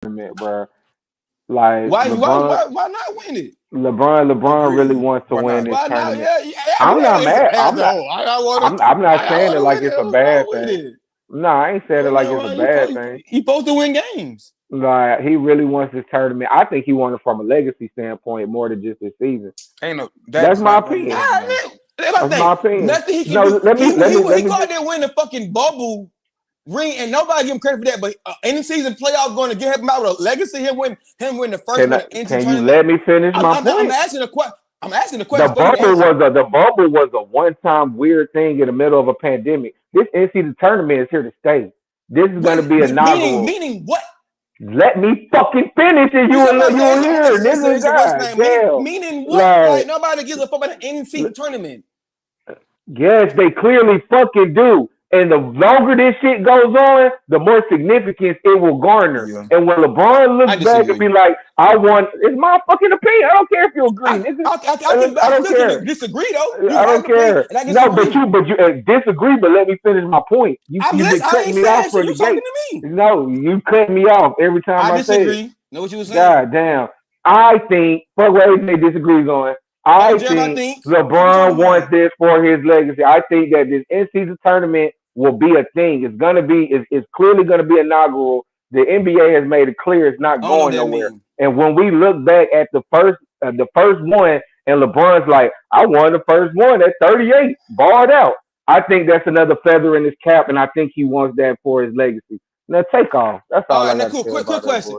tournament, bro. Like Why LeBron, not win it? LeBron really Agreed. wants to Why win not? this Why not? tournament. Yeah, I'm not it's a mad. bad though. I'm not I saying it wanna like win it. it's a What's wrong bad with thing. it? No, I ain't saying it like it's a bad thing. He supposed to win games. Like he really wants this tournament. I think he wants it from a legacy standpoint more than just this season. Ain't no. That's That's my not gonna opinion. win, Ah, man. man, that's my That's my thing. opinion. Nothing he can No, do. let me He go out just there and win the fucking bubble ring, and nobody give him credit for that. But any season playoff going to get him out with a legacy. Him win the first one into can you tournament. let me finish my I'm point? asking a question. I'm asking the The question for you to answer. bubble was a one time weird thing in the middle of a pandemic. This NCAA tournament is here to stay. This is going to be inaugural. Meaning what? Let me fucking finish it. You will hear, nigga. It's a West God name. damn. Meaning what? Like nobody gives a fuck about the NCAA tournament. Yes, they clearly fucking do. And the longer this shit goes on, the more significance it will garner. Yeah. And when LeBron looks back and be like, I won, it's my fucking opinion. I don't care if you agree, nigga. I don't care. Disagree though. I don't care. No, but you disagree, but let me finish my point. You've been cutting me off from the gate. No, you cut me off every time I say disagree. Know what you were saying? God damn. I think, fuck what everybody disagrees on. I think LeBron wants this for his legacy. I think that this in-season tournament will be a thing. It's clearly going to be inaugural. The NBA has made it clear it's not going nowhere. And when we look back at the first one, and LeBron's like, I won the first one at 38, barred out. I think that's another feather in his cap, and I think he wants that for his legacy. Now take off. That's all I got to say. Quick question.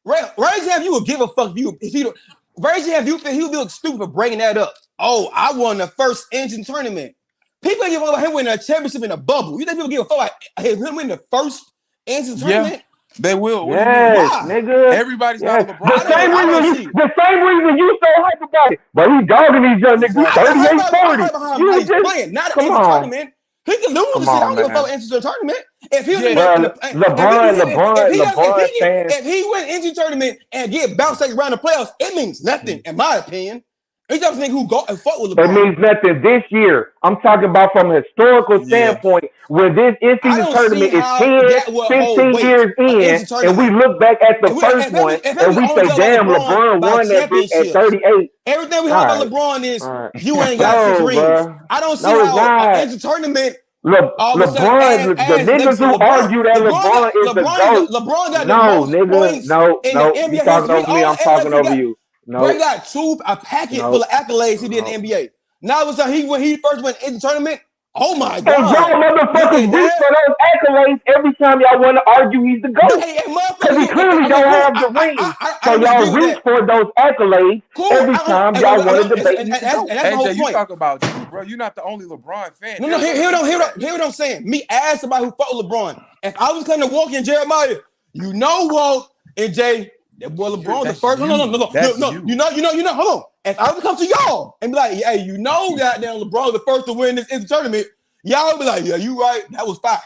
Raise hand if you would give a fuck if you raise hand if you think he would look stupid for bringing that up. Oh, I won the first engine tournament. People give a fuck about him winning a championship in a bubble. You think people give a fuck about him winning the first engine tournament? They will. Yes, nigga. Everybody's not LeBron. The same reason you so hype about it. But he dogging these young niggas. 38-40. You just playing, not an engine tournament. He can lose the shit. I don't give a fuck into the tournament. If he if he win engine tournament and get bounced around the playoffs, it means nothing, in my opinion. He's just think who go and fuck with LeBron. It means nothing this year. I'm talking about from a historical standpoint, where this in-season tournament is 10, 15 years in, and we look back at the first one, and we say, damn, LeBron won that bitch at 38. Everything we heard about LeBron is you ain't got 6 rings. I don't see how an engine tournament. LeBron, the niggas who argue that LeBron is the GOAT. LeBron got the most points in the NBA. You talking over me, I'm talking over you. No, he got a packet full of accolades he did in the NBA. Now it was when he first went in the tournament. Oh my God! And y'all motherfuckers reach for those accolades every time y'all want to argue he's the GOAT. Because he clearly don't have the rings. So y'all reach for those accolades every time y'all want to debate. AJ, you talk about you, bro. You're not the only LeBron fan. No, hear what I'm saying. Me as somebody who fought LeBron. If I was coming to walk in Jeremiah, you know Walt and Jay. That boy LeBron the first. No. You know. Hold on. If I would come to y'all and be like, hey, you know, goddamn LeBron the first to win this tournament, y'all would be like, yeah, you right. That was fine.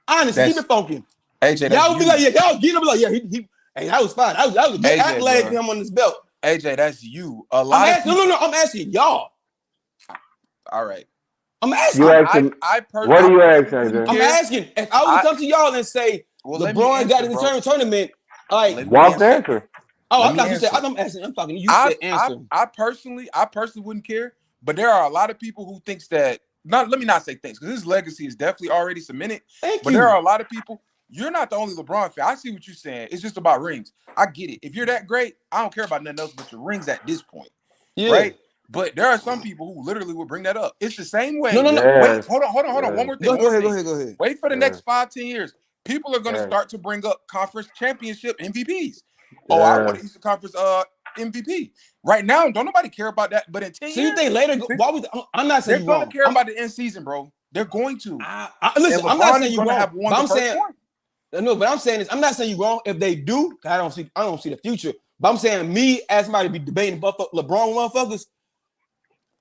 Honestly, keep it funky. AJ, y'all would be like, yeah, y'all get him like, yeah, hey, that was fine. That was a good accolade for him on this belt. AJ, that's you. I'm asking y'all. All right. I'm asking. What are you asking? I'm asking. If I would come to y'all and say LeBron got in the tournament. Like Walk the answer. Oh, I thought you said I'm asking. I'm talking to you. Said answer. I personally wouldn't care, but there are a lot of people who thinks that. Let me not say things because his legacy is definitely already cemented. But there are a lot of people. You're not the only LeBron fan. I see what you're saying. It's just about rings. I get it. If you're that great, I don't care about nothing else but your rings at this point. Yeah. Right. But there are some people who literally would bring that up. It's the same way. No. Wait, hold on. One more thing. Go ahead. Wait for the next 5-10 years. People are going to start to bring up conference championship MVPs. Oh, I want to use the conference MVP. Right now, don't nobody care about that. But in 10 years, you think later? I'm not saying they're going to care about the end season, bro. They're going to. Listen, I'm not saying you're wrong. Have won but I'm saying this. I'm not saying you're wrong. If they do, I don't see the future. But I'm saying me as somebody be debating LeBron motherfuckers.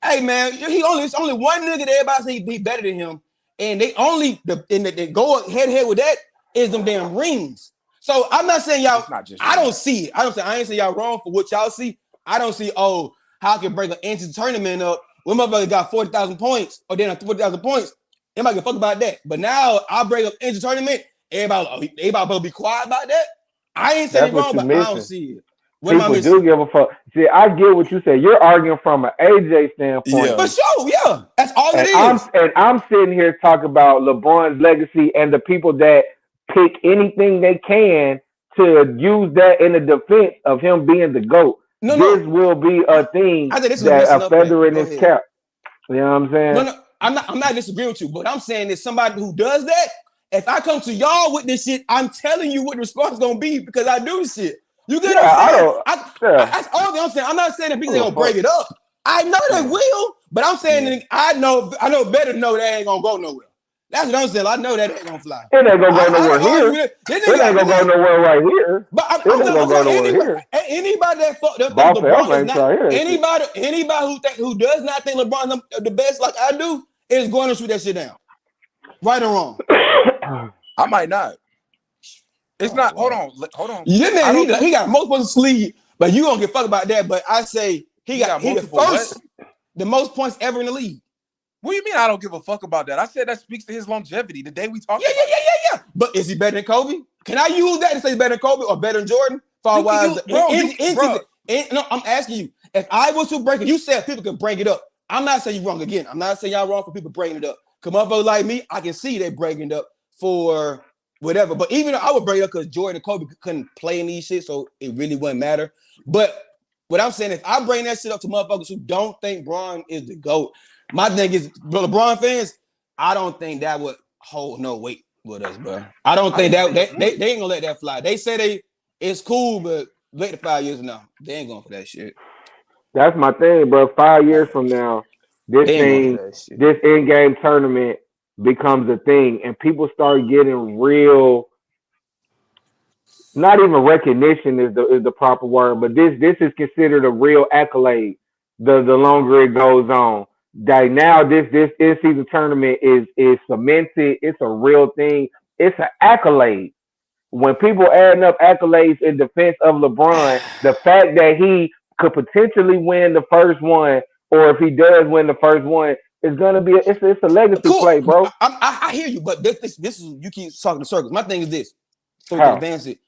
Hey man, it's only one nigga that everybody say he better than him, and they go head to head with that. Is them damn rings. So I'm not saying y'all. I don't see it. I ain't saying y'all wrong for what y'all see. I don't see. Oh, how can break an NCAA tournament up when my brother got 40,000 points or then 40,000 points? Anybody can fuck about that. But now I break up NCAA tournament. Everybody will be quiet about that. I ain't saying wrong, but I don't see it. What people do give a fuck. See, I get what you say. You're arguing from an AJ standpoint. Yeah. For sure, yeah. That's all it is. I'm sitting here talking about LeBron's legacy and the people that pick anything they can to use that in the defense of him being the GOAT. This will be a thing that a feather in his cap. You know what I'm saying? No, I'm not disagreeing with you, but I'm saying that somebody who does that, if I come to y'all with this shit, I'm telling you what the response is gonna be because I do shit. You get what I'm saying? That's all I'm saying. I'm not saying that people ain't gonna break it up. I know they will, but I'm saying I know better to know that ain't gonna go nowhere. That's what I'm saying. I know that ain't gonna fly. It ain't gonna go nowhere here. It ain't gonna go nowhere right here. But I'm gonna go nowhere here. Anybody that think LeBron is not anybody who does not think LeBron the best like I do is going to shoot that shit down. Right or wrong? I might not. It's not. Hold on. Yeah, man. He got multiple sleeve, but you don't give a fuck about that. But I say he the first, the most points ever in the league. What do you mean? I don't give a fuck about that. I said that speaks to his longevity. The day we talked. Yeah. But is he better than Kobe? Can I use that to say he's better than Kobe or better than Jordan? No, I'm asking you. If I was to break it, you said people can break it up. I'm not saying you're wrong again. I'm not saying y'all wrong for people breaking it up. Come on, folks like me, I can see they breaking it up for whatever. But even though I would break it up because Jordan and Kobe couldn't play in these shit, so it really wouldn't matter. But what I'm saying is, I bring that shit up to motherfuckers who don't think Bron is the GOAT. My thing is, LeBron fans, I don't think that would hold no weight with us, bro. I don't think they ain't gonna let that fly. They say it's cool, but wait to 5 years now, they ain't going for that shit. That's my thing, bro. 5 years from now, this in-game tournament becomes a thing, and people start getting real. Not even recognition is the proper word, but this is considered a real accolade. The longer it goes on, like now this in-season tournament is cemented. It's a real thing. It's an accolade. When people adding up accolades in defense of LeBron, the fact that he could potentially win the first one, or if he does win the first one, it's gonna be it's a legacy play, bro. I hear you, but this is you keep talking in circles. My thing is this, so we can advance it.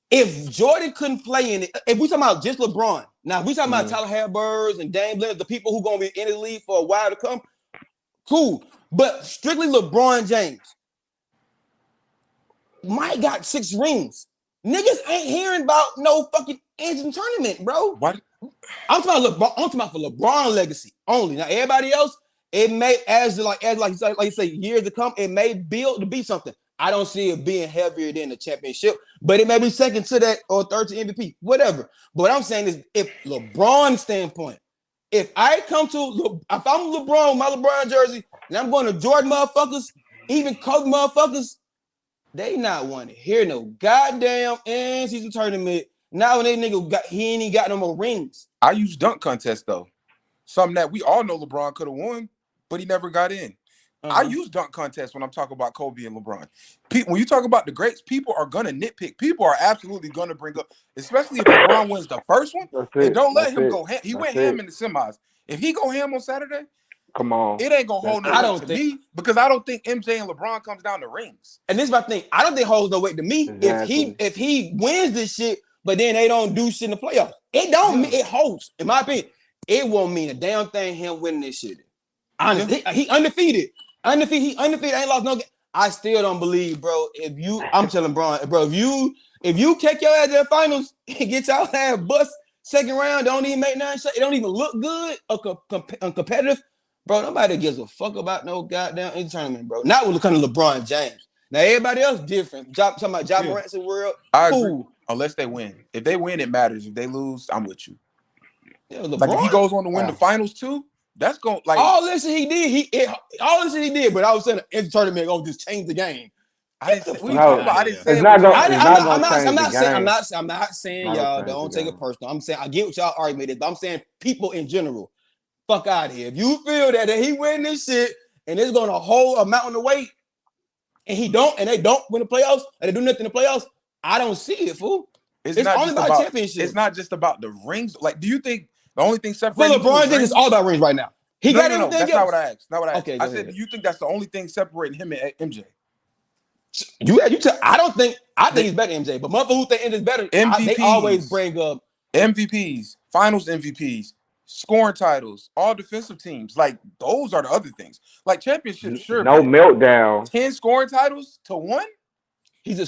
If Jordan couldn't play in it, if we talking about just LeBron, now if we talking about Tyler Hairburns and Dame Lillard, the people who gonna be in the league for a while to come, cool. But strictly LeBron James, Mike got 6 rings. Niggas ain't hearing about no fucking engine tournament, bro. What? I'm talking about for LeBron legacy only. Now everybody else, it may as you say years to come, it may build to be something. I don't see it being heavier than the championship, but it may be second to that or third to MVP, whatever. But what I'm saying is, if LeBron's standpoint, if I'm LeBron, my LeBron jersey, and I'm going to Jordan motherfuckers, even Kobe motherfuckers, they not want to hear no goddamn in-season tournament. Now when they nigga he ain't even got no more rings. I use dunk contest though. Something that we all know LeBron could have won, but he never got in. I use dunk contest when I'm talking about Kobe and LeBron. When you talk about the greats, people are gonna nitpick. People are absolutely gonna bring up, especially if LeBron wins the first one. And don't let him go ham. He went ham in the semis. If he go ham on Saturday, come on, it ain't gonna hold no weight to me because I don't think MJ and LeBron comes down to rings. And this is my thing. I don't think it holds no weight to me if he wins this shit, but then they don't do shit in the playoffs. It don't mean it holds. In my opinion, it won't mean a damn thing him winning this shit. Honestly, he undefeated. He undefeated, ain't lost no game. I still don't believe, bro. I'm telling Bron, bro, if you take your ass to the finals and get your ass bust second round, don't even make none shot, it don't even look good or competitive, bro. Nobody gives a fuck about no goddamn tournament, bro. Not when it comes to LeBron James. Now everybody else different. Talking about Ja Morant's world. I agree. Unless they win. If they win, it matters. If they lose, I'm with you. Yeah, LeBron, like if he goes on to win the finals too, that's going like all this shit he did. All this shit he did, but I was saying the tournament gonna just change the game. I didn't say I'm not saying y'all don't take it personal. I'm saying I get what y'all argument is, but I'm saying people in general, fuck out of here. If you feel that he win this shit and it's gonna hold a mountain of weight, and they don't win the playoffs, and they do nothing in the playoffs, I don't see it, fool. It's only about championship. It's not just about the rings. Like, do you think the only thing separating LeBron James is all about rings right now? He got everything. That's not what I asked. Okay, I said, do you think that's the only thing separating him and MJ? I think he's better than MJ, but motherfuckers who think MJ's better, they always bring up MVPs, Finals MVPs, scoring titles, all defensive teams. Like those are the other things. Like championships, sure. No meltdown. 10 scoring titles to 1. He's a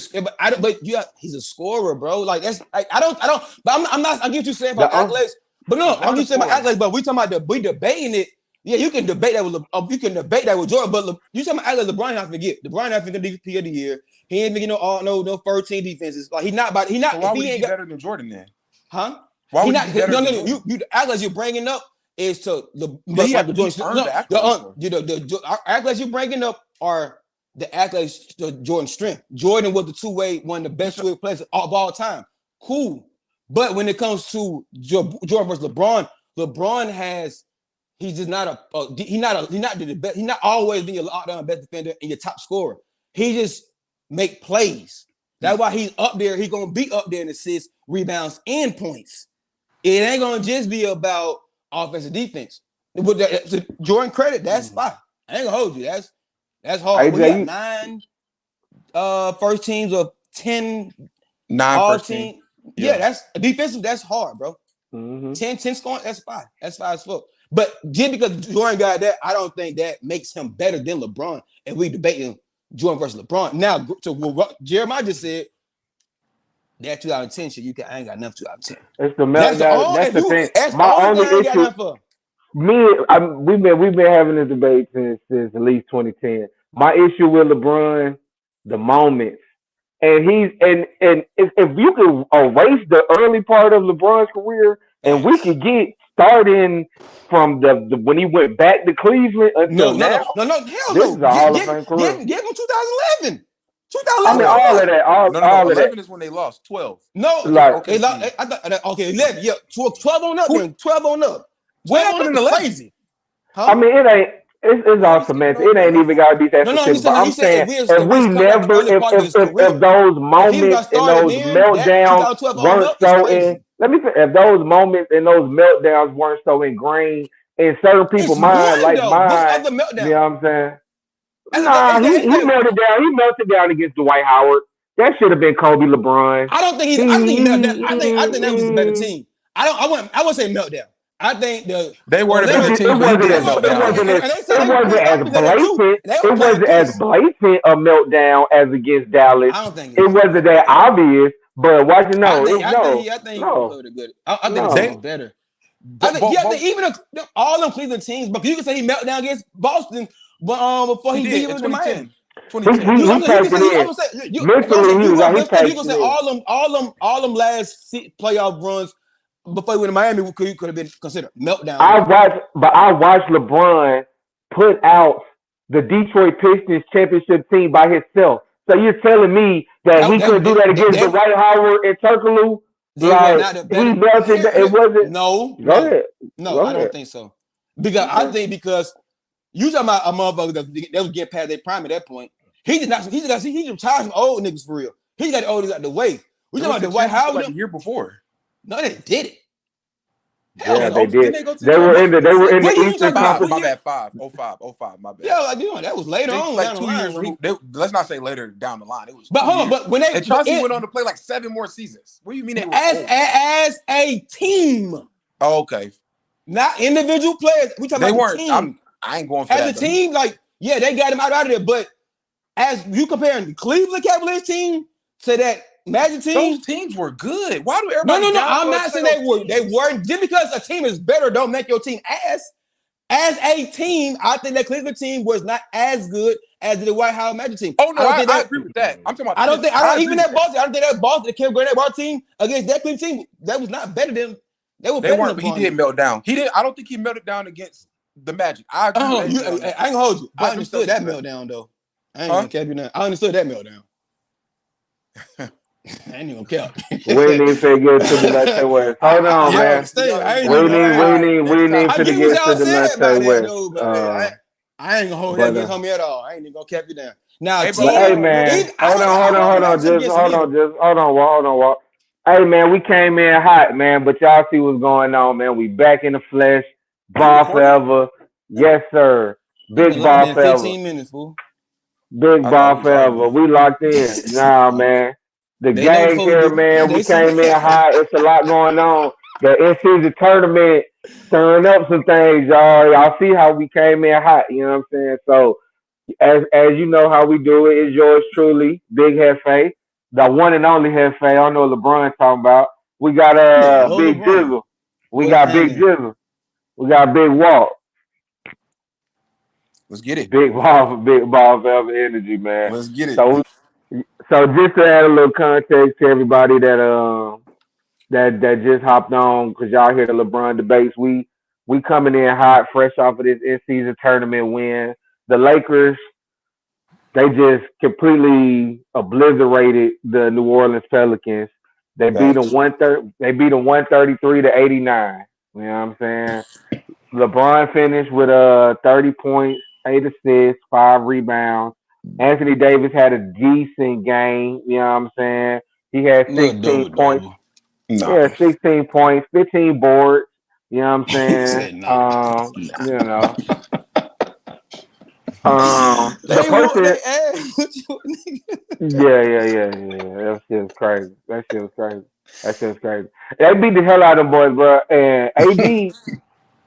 scorer, bro. Like that's I don't. But I'm not. I get what you saying about accolades, but no, I'm just saying about accolades. But we talking about we debating it. Yeah, you can debate that with Jordan, but you talking about accolades. LeBron not forget. LeBron not forget MVP of the year. He ain't making no 13 defenses. Like he's not. So why would he be better than Jordan then? Huh? Why would he be better? You the accolades you're bringing up is to the accolades you're bringing up are the accolades to Jordan's strength. Jordan was the two-way, one of the best two-way players of all time. Cool. But when it comes to Jordan versus LeBron, he's just not he's not always being your lockdown best defender and your top scorer. He just make plays. That's why he's up there. He's gonna be up there in assists, rebounds, and points. It ain't gonna just be about offense and defense. With to Jordan credit, that's fine. I ain't gonna hold you. That's hard. We got 9 first teams of 10 all team. Yeah, that's defensive. That's hard, bro. 10 scoring. That's fine. That's fine as fuck. But just because Jordan got that, I don't think that makes him better than LeBron. And we debating Jordan versus LeBron. Now, to what Jeremiah just said, that 2010 shit, I ain't got enough 2010. It's the that's the thing. My only issue. We've been having this debate since at least 2010. My issue with LeBron, the moments, and if you could erase the early part of LeBron's career, and we could get starting from the when he went back to Cleveland until now. No, hell this no. Is a Hall of Fame career. Give him 2011. I mean, all of that. All 11 of that. is when they lost 12. No, like, okay, I thought 11. Yeah, 12 on up. Then 12 on up. What happened in 11? Crazy. Huh? I mean, it ain't. It's all semantic. It ain't even gotta be that specific. But I'm saying if those moments and those meltdowns weren't so in. Let me say, if those moments and those meltdowns weren't so ingrained in certain people's mind, like mine, you know what I'm saying? Nah, he melted down. He melted down against Dwight Howard. That should have been Kobe, LeBron. I don't think he's. I think that was a better team. I wouldn't say meltdown. I think they were the better team. It wasn't as blatant a meltdown as against Dallas. I don't think it wasn't that obvious. But watch it. No, I think he was good. I think they were better. I think even all them Cleveland teams, but you can say he melted down against Boston, but before he did with Miami. 2010. You can say all them last playoff runs before he went to Miami could have been considered meltdown. I watched LeBron put out the Detroit Pistons championship team by himself. So you're telling me that he couldn't do that against Dwight Howard and Turkoglu? Like he melted. It wasn't. No. Go ahead. No, I don't think so. Because you talking about a motherfucker that was getting past their prime at that point. He just retired some old niggas for real. He got the old niggas out the way. We talking about the Dwight Howard like the year before. No, they did it. Yeah, they did. They were in the Eastern Conference. My bad. 05. My bad. Yeah, that was later on. Like 2 years. Let's not say later down the line. It was. But hold on. But when Chauncey went on to play like 7 more seasons. What do you mean? As a team. Oh, okay. Not individual players. We talking about the team. I ain't going for that. As a team, like they got him out of there. But as you comparing the Cleveland Cavaliers team to that Magic team, those teams were good. Why do everybody? No. I'm not saying they weren't. Just because a team is better, don't make your team ass. As a team, I think that Cleveland team was not as good as the Dwight Howard Magic team. Oh no, I agree with that. I'm talking about. I don't think that Boston, the Kevin Garnett team against that Cleveland team, that was not better than they were. They weren't. He did melt down. He did. I don't think he melted down against the Magic. I agree. I ain't gonna hold you. I understood that meltdown though. I ain't gonna cap you now. I understood that meltdown. I ain't even care. We need to get to the next West. Hold on, man. We need to get to the next West. I ain't gonna hold that against homie at all. I ain't even gonna cap you down. Now, hey man, hold on, Walt. Hey man, we came in hot, man, but y'all see what's going on, man. We back in the flesh, ball forever. Yes, sir. Big ball forever. 15 minutes, fool. Big ball forever. We locked in. Nah, man. The gang here, man. We came in hot. It's a lot going on. The in-season tournament stirring up some things, y'all. Y'all see how we came in hot. You know what I'm saying? So, as you know how we do it, it's yours truly, Big Hefe, the one and only Hefe. I don't know what LeBron talking about. We got Big Jizzle. We got Big Jizzle. We got Big Walt. Let's get it. Big ball forever energy, man. Let's get it. So just to add a little context to everybody that just hopped on, because y'all hear the LeBron debates, we coming in hot, fresh off of this in-season tournament win. The Lakers, they just completely obliterated the New Orleans Pelicans. They beat them 133-89. You know what I'm saying? LeBron finished with 30 points, 8 assists, 5 rebounds. Anthony Davis had a decent game. You know what I'm saying? He had 16 points. Yeah, 16 points, 15 boards. You know what I'm saying? You know. The person. Yeah. That shit was crazy. They beat the hell out of them boys, bro. And AD,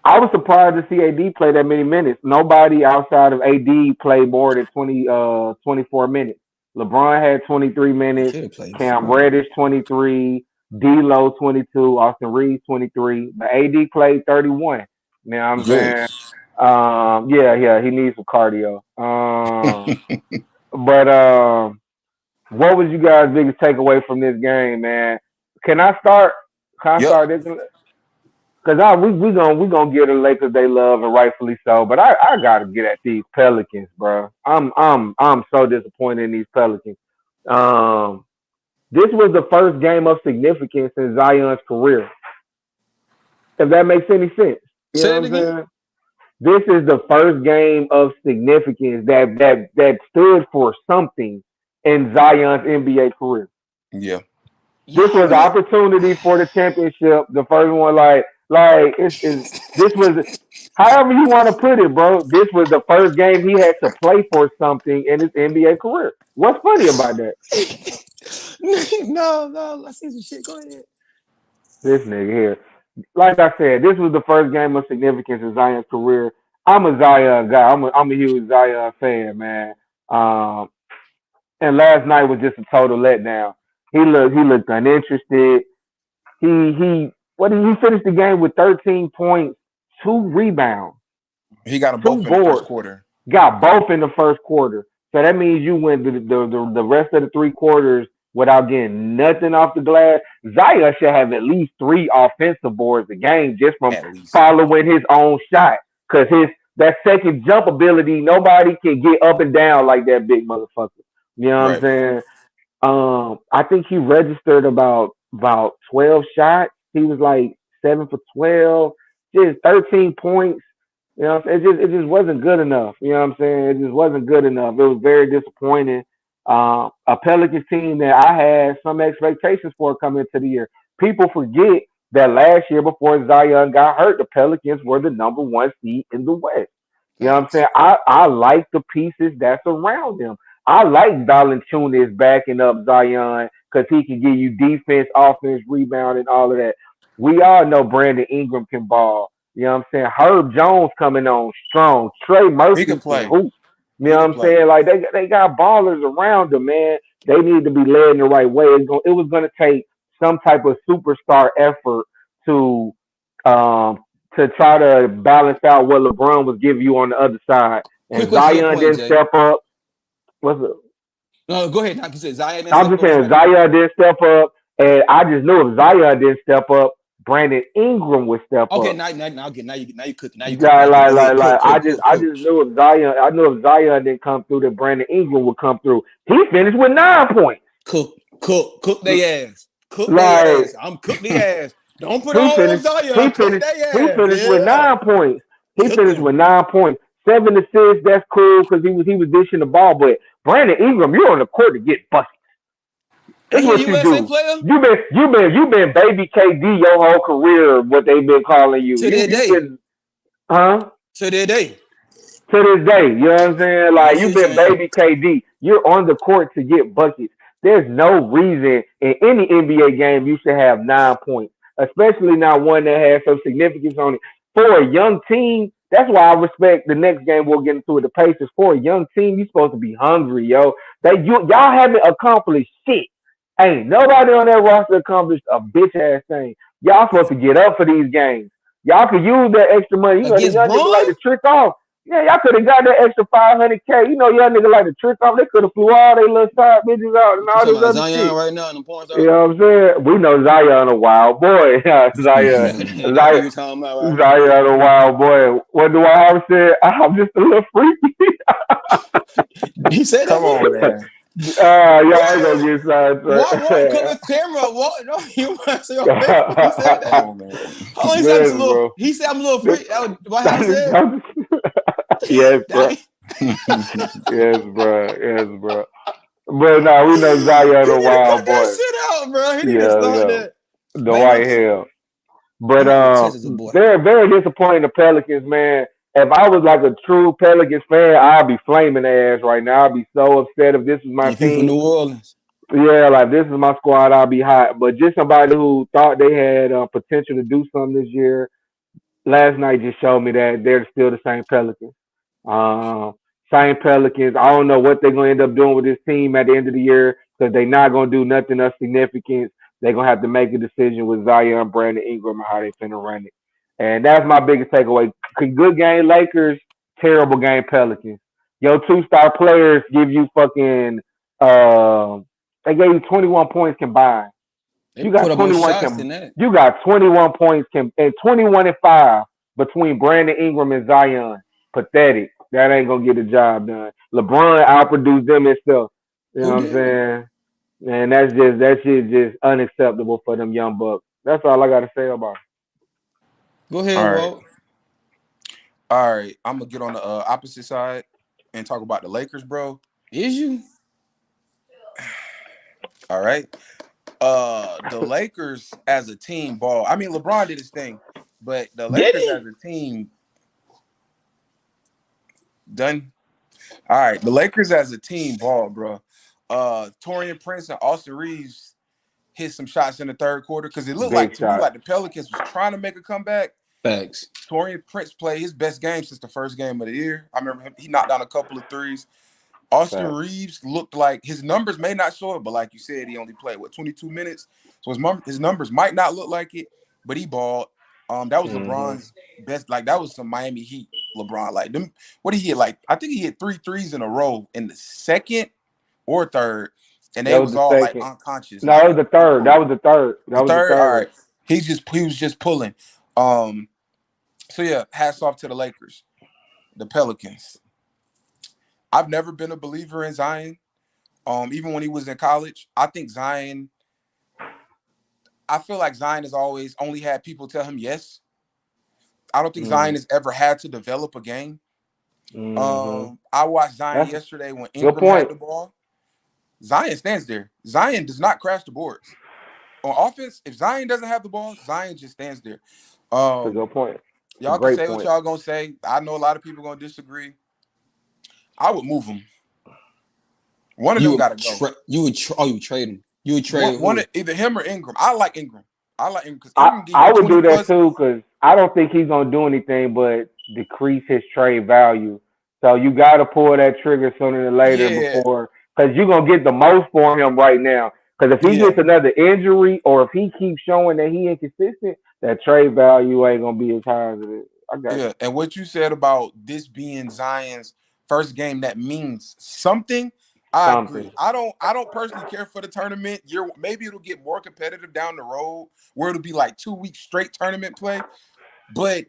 I was surprised to see AD play that many minutes. Nobody outside of AD played more than 24 minutes. LeBron had 23 minutes. Cam Reddish 23. D'Lo 22. Austin Reeves 23. But AD played 31. You know what I'm saying? Yeah, he needs some cardio. But what was you guys' biggest takeaway from this game, man? Can I start this? Because we gonna give the Lakers they love, and rightfully so. But I gotta get at these Pelicans, bro. I'm so disappointed in these Pelicans. This was the first game of significance in Zion's career. If that makes any sense. You know what I'm saying? This is the first game of significance that stood for something in Zion's NBA career. Yeah. This was the opportunity for the championship. The first one, this was, however you want to put it, bro. This was the first game he had to play for something in his NBA career. What's funny about that? No, I see some shit. Go ahead. This nigga here. Like I said, this was the first game of significance in Zion's career. I'm a Zion guy. I'm a huge Zion fan, man. And last night was just a total letdown. He looked uninterested. He finished the game with 13 points, 2 rebounds. He got both in the first quarter. Got both in the first quarter. So that means you went the rest of the 3 quarters without getting nothing off the glass. Zion should have at least 3 offensive boards a game just from following his own shot. Because that second jump ability, nobody can get up and down like that big motherfucker. You know what I'm saying? I think he registered about 12 shots. He was like 7 for 12, just 13 points. You know what I'm saying? It just wasn't good enough. You know what I'm saying? It just wasn't good enough. It was very disappointing. A Pelicans team that I had some expectations for coming into the year. People forget that last year before Zion got hurt, the Pelicans were the number 1 seed in the West. You know what I'm saying? I like the pieces that's around them. I like Valanciunas backing up Zion because he can give you defense, offense, rebound, and all of that. We all know Brandon Ingram can ball. You know what I'm saying? Herb Jones coming on strong. Trey Murphy can play. Hoop. You know what I'm saying? Like they got ballers around them, man. They need to be led in the right way. It was going to take some type of superstar effort to try to balance out what LeBron was giving you on the other side. And Zion didn't step up. What's up? No, go ahead. Like you said, Zion. I'm just saying Zion didn't step up, and I just knew if Zion didn't step up, Brandon Ingram would step up. Okay, now you cooking. Now you cooking. I just knew if Zion didn't come through, that Brandon Ingram would come through. He finished with 9 points. Cook their ass. Cook their ass. I'm cooking their ass. Don't put on Zion. He finished with 9 points. He finished with 9 points. 7 assists. That's cool because he was dishing the ball. But Brandon Ingram, you're on the court to get busted. That's what you do. Player? You've been baby KD your whole career. What they've been calling you. To their day. Huh? To their day. To this day, you know what I'm saying? Like, you've been baby KD. You're on the court to get buckets. There's no reason in any NBA game you should have 9 points, especially not one that has some significance on it. For a young team, that's why I respect the next game we'll get into it, the Pacers. For a young team, you're supposed to be hungry, yo. Y'all haven't accomplished shit. Ain't nobody on that roster accomplished a bitch ass thing. Y'all supposed to get up for these games. Y'all could use that extra money. You know, the young niggas like to trick off. Yeah, y'all could have got that extra $500K. You know, young niggas like to trick off. They could have flew all their little side bitches out and all this other Zion shit. Right now, in the points you know what I'm saying? We know Zion a wild boy. Zion a wild boy. What Dwight Howard said? I'm just a little freaky. He said, "Come on, man." Y'all ain't gonna get signed. What? Come camera. What? No, you want to say your face? He said that. Oh, man. He said I'm a little freak. What Howard said? Yes, bro. Yes, bro. But no, we know Zion a wild boy. That shit out, bro. He didn't start that. Dwight Hale. But they're very disappointing, the Pelicans, man. If I was like a true Pelicans fan, I'd be flaming their ass right now. I'd be so upset if this was my team. From New Orleans. Yeah, like this is my squad, I'll be hot. But just somebody who thought they had potential to do something this year, last night just showed me that they're still the same Pelicans. Same Pelicans. I don't know what they're going to end up doing with this team at the end of the year because they're not going to do nothing of significance. They're going to have to make a decision with Zion, Brandon Ingram, and how they finna run it. And that's my biggest takeaway. Good game Lakers, terrible game Pelicans. Your 2-star players give you fucking they gave you 21 points combined. You got 21 You got 21 points and 21 and 5 between Brandon Ingram and Zion. Pathetic. That ain't gonna get the job done. LeBron outproduced them himself. You know what I'm saying? And that shit just unacceptable for them young bucks. That's all I gotta say about it. Go ahead, Walt. All right, I'm gonna get on the opposite side and talk about the Lakers, bro. Is you? All right. The Lakers as a team ball. I mean, LeBron did his thing, but the Lakers as a team done. All right, the Lakers as a team ball, bro. Taurean Prince and Austin Reeves hit some shots in the third quarter because it looked like the Pelicans was trying to make a comeback. Thanks. Taurean Prince played his best game since the first game of the year. I remember he knocked down a couple of threes. Austin Reeves looked like his numbers may not show it, but like you said, he only played 22 minutes. So his numbers might not look like it, but he balled. That was LeBron's best. Like that was some Miami Heat LeBron. Like them. What did he hit? Like I think he hit 3 threes in a row in the second or third, and they was all second. Like unconscious. No, it was the third. That was the third. All right. He was just pulling. So yeah, hats off to the Lakers, the Pelicans. I've never been a believer in Zion. Even when he was in college, I think Zion. I feel like Zion has always only had people tell him yes. I don't think Zion has ever had to develop a game. I watched Zion yesterday when Ingram had the ball. Zion stands there. Zion does not crash the boards. On offense, if Zion doesn't have the ball, Zion just stands there. That's a good point. Y'all can say what y'all gonna say. I know a lot of people gonna disagree. I would move him. One of them gotta go. You would trade him. You would trade one either him or Ingram. I like Ingram. Because I would do that too because I don't think he's gonna do anything but decrease his trade value. So you gotta pull that trigger sooner than later before because you're gonna get the most for him right now. Because if he gets another injury or if he keeps showing that he inconsistent, that trade value ain't gonna be as high as it is. I got you. And what you said about this being Zion's first game that means something. I agree. I don't personally care for the tournament. Maybe it'll get more competitive down the road where it'll be like 2 weeks straight tournament play. But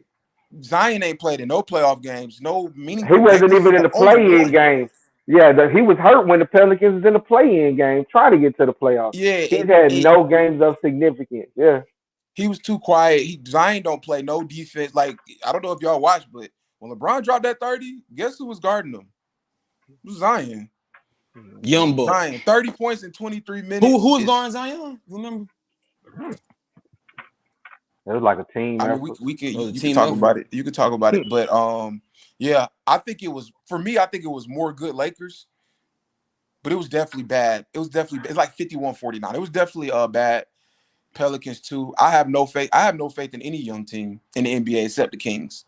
Zion ain't played in no playoff games, no meaningful. He wasn't even in the play-in game. Yeah, he was hurt when the Pelicans was in the play-in game, trying to get to the playoffs. Yeah, he had no games of significance. Yeah, he was too quiet. Zion don't play no defense. Like I don't know if y'all watched, but when LeBron dropped that 30, guess who was guarding him? It was Zion. Young boy. Zion, 30 points in 23 minutes. Who was guarding Zion? Remember? It was like a team. I mean, you can talk about it. You can talk about it, but Yeah, I think it was for me. I think it was more good Lakers, but it was definitely bad. It's like 51-49. It was definitely bad. Pelicans too. I have no faith. I have no faith in any young team in the NBA except the Kings.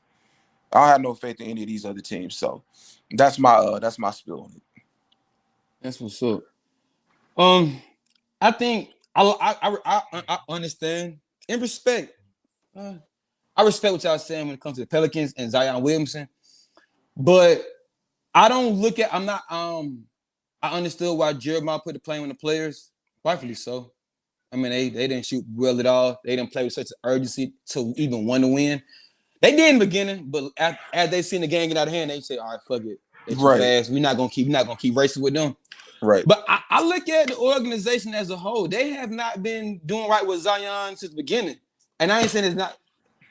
I have no faith in any of these other teams. So that's my spill on it. That's what's up. I think I understand and respect. I respect what y'all saying when it comes to the Pelicans and Zion Williamson, but I don't look at. I'm not. I understood why Jeremiah put the blame on the players, rightfully so. I mean, they didn't shoot well at all. They didn't play with such urgency to even want to win. They did in the beginning, but as they seen the game get out of hand, they say, "All right, fuck it. They're too fast. We're not gonna keep racing with them." Right. But I look at the organization as a whole. They have not been doing right with Zion since the beginning. And I ain't saying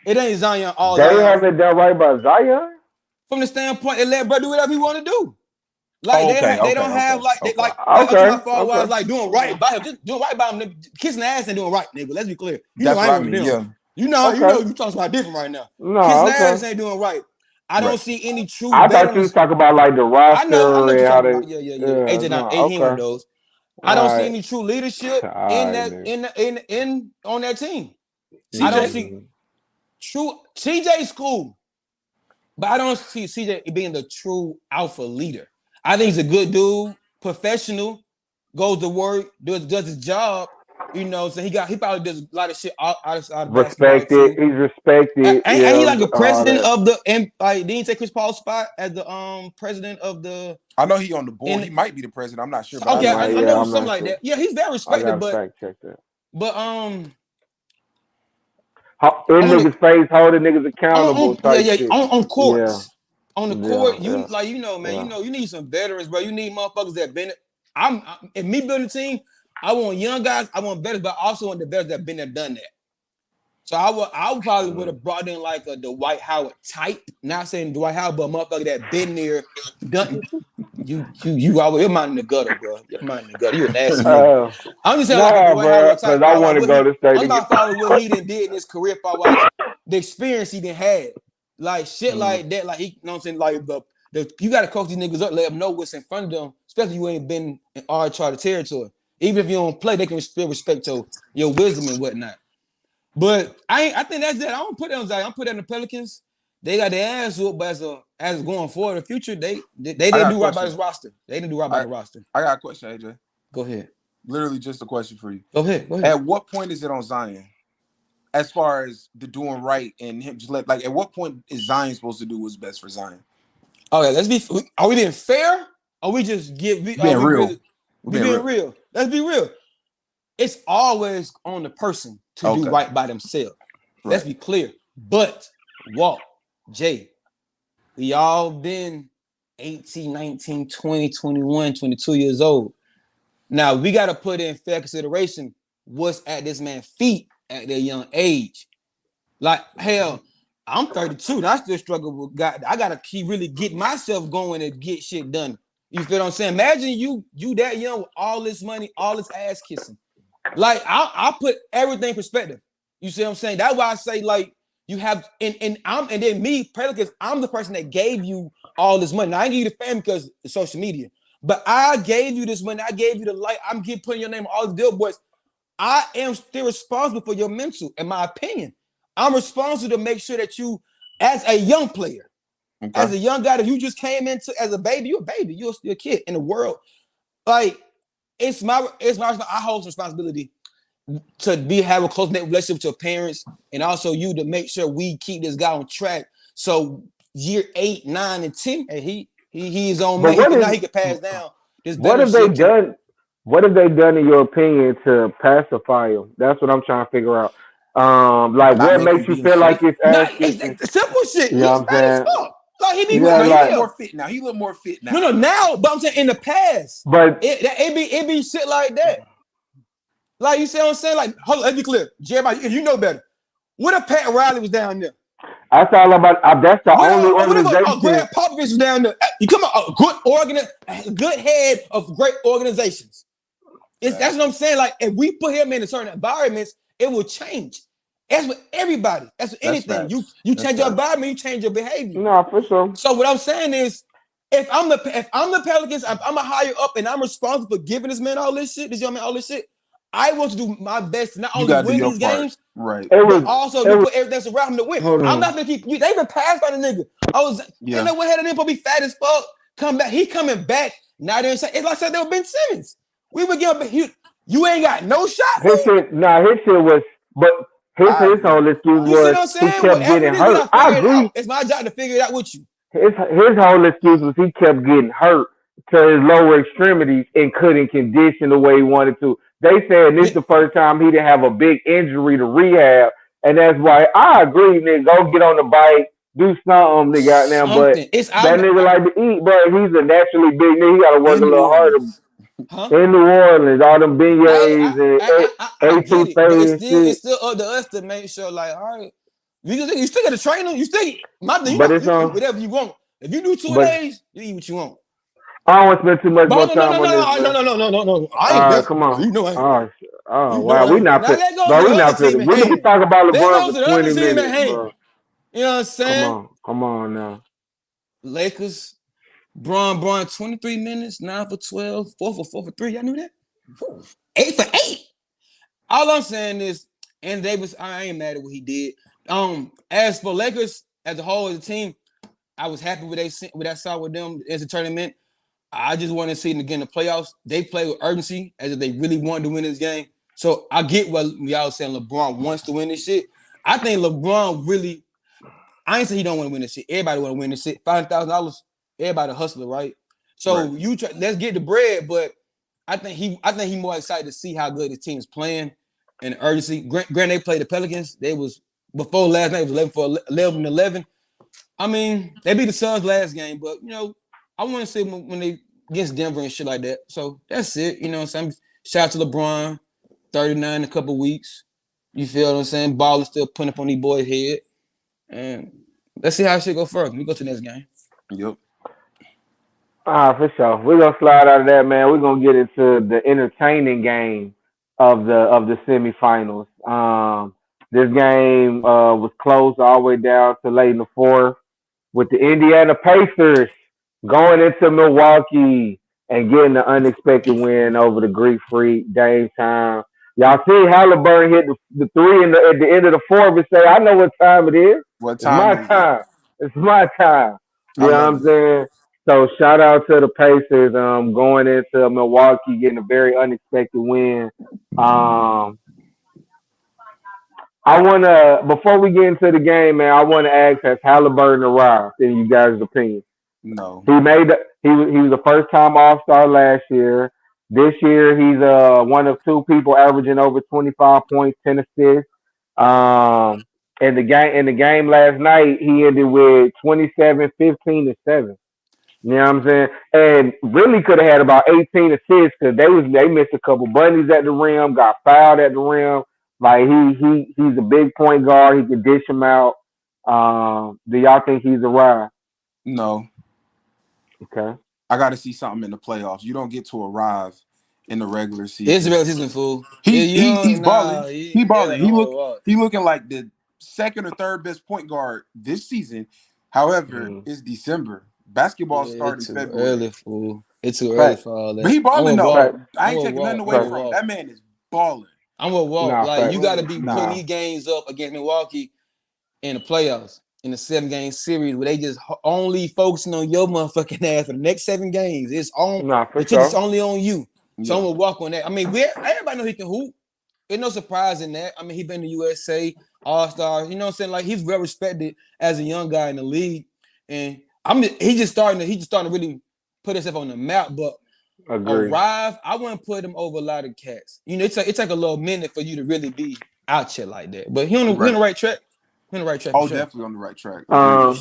it ain't Zion all They haven't done right by Zion? From the standpoint, they let bro do whatever he want to do. Like they don't have like doing right by him, just doing right by him, kissing the ass and doing right, nigga. Let's be clear. That's what I mean. Yeah. You know, you talking about different right now. No, kissing the ass ain't doing right. I don't see any true. I thought you was talking about like the roster. I know what you're talking about. Yeah. AJ not one of those. I don't see any true leadership in on that team. I don't see true. CJ's cool, but I don't see CJ being the true alpha leader. I think he's a good dude, professional, goes to work, does his job. You know, so he probably does a lot of shit out of respected. He's respected. And he like the president of the didn't he take Chris Paul's spot as the president of the. I know he on the board. He might be the president. I'm not sure. Okay, I know something like that. Yeah, he's very respected, but fact check that. But in niggas' face, holding niggas accountable. On courts. Yeah. On the court, you need some veterans, bro. You need motherfuckers that been. In me building a team, I want young guys, I want veterans, but I also want the veterans that been there, done that. So I probably would have brought in like a Dwight Howard type. Not saying Dwight Howard, but a motherfucker that been there, done. You always your mind in the gutter, bro. Your mind in the gutter. You a nasty nigga. I'm just saying like Dwight Howard type. I want to go to state. I'm not following what he did in his career, the experience he done had. Like shit like that, like he, you know what I'm saying? Like you gotta coach these niggas up, let them know what's in front of them, especially you ain't been in uncharted territory. Even if you don't play, they can still respect your wisdom and whatnot. But I think that's it. I don't put that on Zion. I'm putting that in the Pelicans. They got their ass whooped, but as going forward in the future, they didn't do right by this roster. They didn't do right by the roster. I got a question, AJ. Go ahead. Literally just a question for you. Go ahead. At what point is it on Zion? As far as the doing right and him just at what point is Zion supposed to do what's best for Zion? Okay, are we being fair? Or we just being real? We're being real. Let's be real. It's always on the person to do right by themselves. Right. Let's be clear. But Walt, Jay, we all been 18, 19, 20, 21, 22 years old. Now we got to put in fair consideration what's at this man's feet at their young age. Like, hell, I'm 32 and I still struggle with God. I gotta keep really get myself going and get shit done. You feel what I'm saying? Imagine you that young with all this money, all this ass kissing. Like, I'll put everything in perspective. You see what I'm saying? That's why I say, like, you have and then me, Pelicans, I'm the person that gave you all this money. Now, I didn't give you the fame because it's social media, but I gave you this money, I gave you the light, I'm putting your name on all the billboards. I am still responsible for your mental, in my opinion. I'm responsible to make sure that you, as a young player, as a young guy that you just came into as a baby, you're a baby, you're still a kid in the world. Like, it's my I hold responsibility to have a close relationship with your parents, and also you to make sure we keep this guy on track. So year 8, 9, and 10, and he is on me. Now he can pass down. What have they done? What have they done, in your opinion, to pacify him? That's what I'm trying to figure out. What makes you feel like it's simple shit. You know what I'm saying? Like he more fit now. He look more fit now. No, now, but I'm saying in the past. But it be shit like that. Like, you see what I'm saying? Like, hold on, let's be clear. Jeremiah, if you know better, what if Pat Riley was down there? That's all about. That's the only organization. Greg Popovich was down there. You come on, a good head of great organizations. That's what I'm saying. Like, if we put him in a certain environments, it will change. That's with everybody. That's with anything. You change your environment, you change your behavior. No, for sure. So what I'm saying is, if I'm the Pelicans, I'm a higher up, and I'm responsible for giving this man all this shit, this young man all this shit. I want to do my best to not only win these games, right? But also put everything that's around him to win. I'm not gonna keep. They've been passed by the nigga. You know what had him be fat as fuck. Come back. He coming back. Now they're saying it's like I said, they were Ben Simmons. We would give him. You ain't got no shot. His shit was, but his whole excuse was he kept getting hurt. I agree. It's my job to figure it out with you. His whole excuse was he kept getting hurt to his lower extremities and couldn't condition the way he wanted to. They said this is the first time he didn't have a big injury to rehab, and that's why I agree, nigga. Go get on the bike, do something, nigga. Now, but that nigga like to eat, but he's a naturally big nigga. He got to work a little harder. In New Orleans, all them beignets and A2 it's still up to us to make sure, like, all right, you still got to train them. You still, whatever you want. If you do 2 days, you eat what you want. I don't want to spend too much more time on this. No. I ain't come on. You know I ain't. Wow. We not fit. Bro, we not fit. We can talk about LeBron for 20 minutes, bro. You know what I'm saying? Come on now. Lakers, Bron, 23 minutes, 9 for 12, 4 for 3. Y'all knew that? 8 for 8. All I'm saying is, and Davis, I ain't mad at what he did. As for Lakers as a whole, as a team, I was happy with that side with them as a tournament. I just want to see them again in the playoffs. They play with urgency as if they really wanted to win this game. So I get what y'all saying LeBron wants to win this shit. I think LeBron really, I ain't say he don't want to win this shit. Everybody want to win this shit. $5,000, everybody a hustler, right? So let's get the bread, but I think he more excited to see how good his team is playing and the urgency. Granted, they played the Pelicans. They was before last night, it was 11-11. I mean, they beat the Suns last game, but you know, I want to see when they against Denver and shit like that. So that's it. You know what I'm saying? Shout out to LeBron, 39 in a couple weeks. You feel what I'm saying? Ball is still putting up on these boys' head. And let's see how shit go first. We go to the next game. Yep. For sure. We're gonna slide out of that, man. We're gonna get into the entertaining game of the semifinals. This game was close all the way down to late in the fourth with the Indiana Pacers going into Milwaukee and getting the unexpected win over the Greek Freak, Dame Time. Y'all see Halliburton hit the three at the end of the fourth and say, I know what time it is. What time? It's my time. It's my time. You know what I'm saying? So shout out to the Pacers going into Milwaukee, getting a very unexpected win. I wanna, before we get into the game, man, I wanna ask, has Halliburton arrived in you guys' opinion? No. He was a first time All-Star last year. This year he's one of two people averaging over 25 points, 10 assists. In the game last night, he ended with 27, 15, and 7. You know what I'm saying? And really could have had about 18 assists because they missed a couple bunnies at the rim, got fouled at the rim. Like he's a big point guard. He can dish him out. Do y'all think he's arrived? No. Okay. I got to see something in the playoffs. You don't get to arrive in the regular season. It's the regular season, fool. He's balling. He balling. He looking like the second or third best point guard this season. However, it's December. Basketball started in February. Early, fool. It's too early for all that. But he balling though. I ain't taking nothing away from him. That man is balling. I'm with Walt. You got to be putting these games up against Milwaukee in the playoffs. In the 7-game series where they just only focusing on your motherfucking ass for the next 7 games. It's on it's only on you. So I'm gonna walk on that. I mean, everybody know he can hoop. There's no surprise in that. I mean, he been to USA, All-Star, you know what I'm saying? Like he's well respected as a young guy in the league. And he's just starting to really put himself on the map, but arrive, I wouldn't put him over a lot of cats. You know, it take a little minute for you to really be out here like that. But he on the right track. On the right track. Definitely on the right track.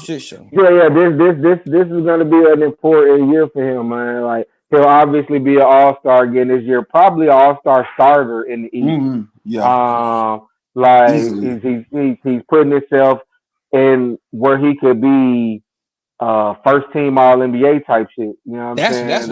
Shit show. Yeah. This is gonna be an important year for him, man. Like he'll obviously be an All-Star again this year, probably an All-Star starter in the East. Mm-hmm. Yeah. Like he's putting himself in where he could be first team All NBA type shit. You know what I'm saying? That's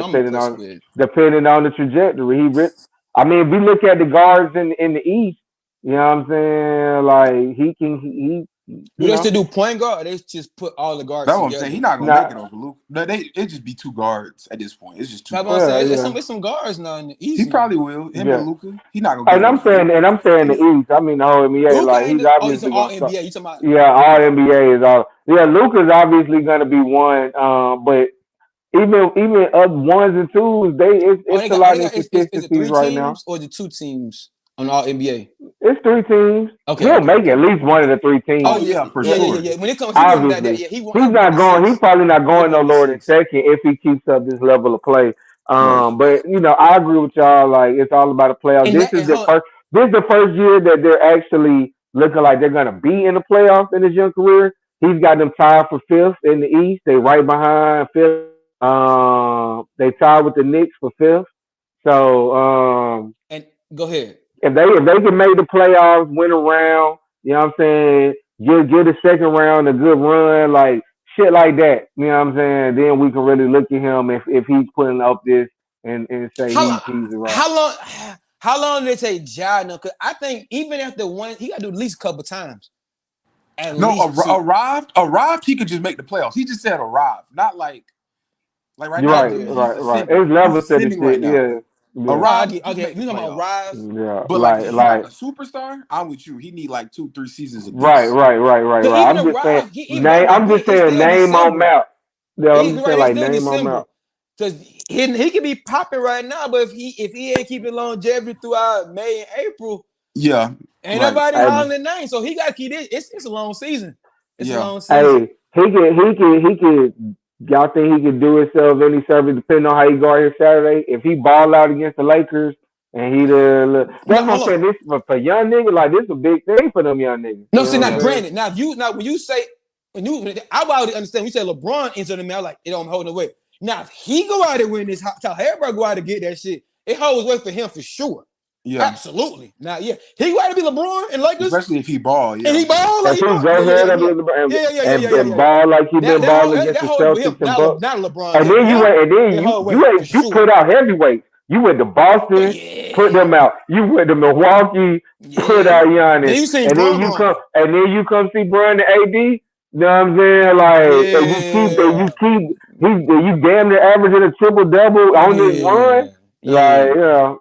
depending on the trajectory. If we look at the guards in the East. You know what I'm saying? Like he can he do they still do point guard? Or they just put all the guards. That's what I'm saying. He's not gonna make it over Luke. No, it just be 2 guards at this point. It's just 2. That's what I'm saying. It's some guards now in the East. He probably will. Him and Luka. He not gonna. And I'm saying the East. I mean the whole NBA. Luka like he's obviously all NBA. You talking about? Yeah, all NBA is all. Yeah, Luka's obviously gonna be one. But even up 1s and 2s, it's a lot of inconsistencies right now. Or the 2 teams on all NBA? It's 3 teams. Okay, he'll make at least one of the 3 teams. Oh yeah, for sure. Yeah. When it comes to that, he's not going. He's probably not going no lower than second if he keeps up this level of play. But I agree with y'all. Like it's all about the playoffs. This is the first year that they're actually looking like they're gonna be in the playoffs in his young career. He's got them tied for 5th in the East. They right behind 5th. They tied with the Knicks for 5th. So and go ahead. If they can make the playoffs, win a round, you know what I'm saying, get a second round, a good run, like shit like that. You know what I'm saying? Then we can really look at him if he's putting up this and say he's right. How long did it take Ja? Because I think even after one, he got to do at least a couple times. Arrived. He could just make the playoffs. He just said arrived, not like right now. Right. It's level setting right now. Yeah. Arrive, okay. We talking about Rise, but like a superstar. I'm with you. He need like 2-3 seasons. Right. I'm just saying name on mount. I'm just saying like name on mount. Because he can be popping right now, but if he ain't keeping longevity throughout May and April, ain't nobody hollering the name. So he got to keep it. It's a long season. It's a long season. Hey, he can. Y'all think he could do himself any service depending on how he go out here Saturday? If he ball out against the Lakers and that's what I'm saying. This for young niggas, like this is a big thing for them young niggas. No, see, not granted. Now when you say I already understand. We say LeBron into the mail, like it don't hold no weight. Now if he go out and win this, everybody go out and get that shit. It holds weight for him for sure. Yeah, absolutely. Now, he got to be LeBron and Lakers, especially if he ball. And he ball like and ball like he been balling against the Celtics and Bucks. Not LeBron. And then you put out heavyweights. You went to Boston, put them out. You went to Milwaukee, put out Giannis, and then you come see Bron and AD. You know what I'm saying? Like you damn near averaging a triple double on this run. Like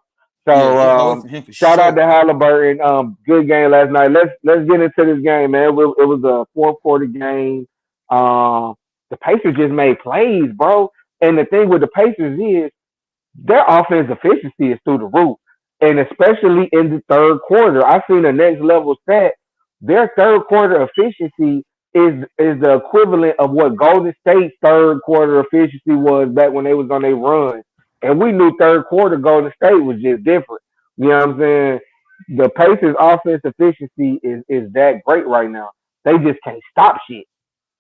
So shout out to Halliburton. Good game last night. Let's get into this game, man. It was a 4-quarter game. The Pacers just made plays, bro. And the thing with the Pacers is their offense efficiency is through the roof. And especially in the third quarter. I've seen the next level stat. Their third quarter efficiency is the equivalent of what Golden State's third quarter efficiency was back when they was on their run. And we knew third quarter Golden State was just different. You know what I'm saying? The Pacers' offense efficiency is that great right now. They just can't stop shit.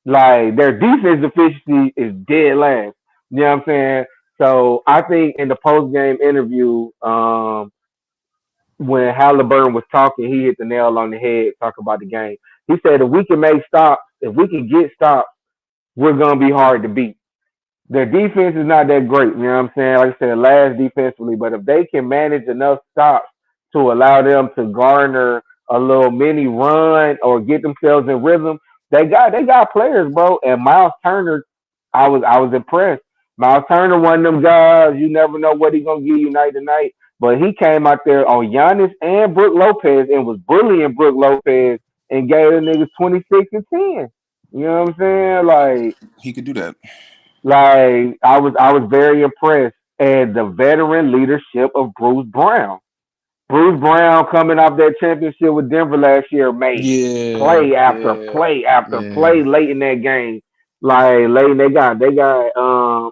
Like their defense efficiency is dead last. You know what I'm saying? So I think in the post-game interview, when Halliburton was talking, he hit the nail on the head talking about the game. He said if we can make stops, if we can get stops, we're gonna be hard to beat. Their defense is not that great, you know what I'm saying? Like I said, last defensively, but if they can manage enough stops to allow them to garner a little mini run or get themselves in rhythm, they got players, bro. And Miles Turner, I was impressed. Miles Turner, one of them guys, you never know what he's gonna give you night to night. But he came out there on Giannis and Brook Lopez and was bullying Brook Lopez and gave the niggas 26 and 10. You know what I'm saying? Like he could do that. Like I was very impressed at the veteran leadership of Bruce Brown. Bruce Brown coming off that championship with Denver last year made play after play late in that game. Like late they got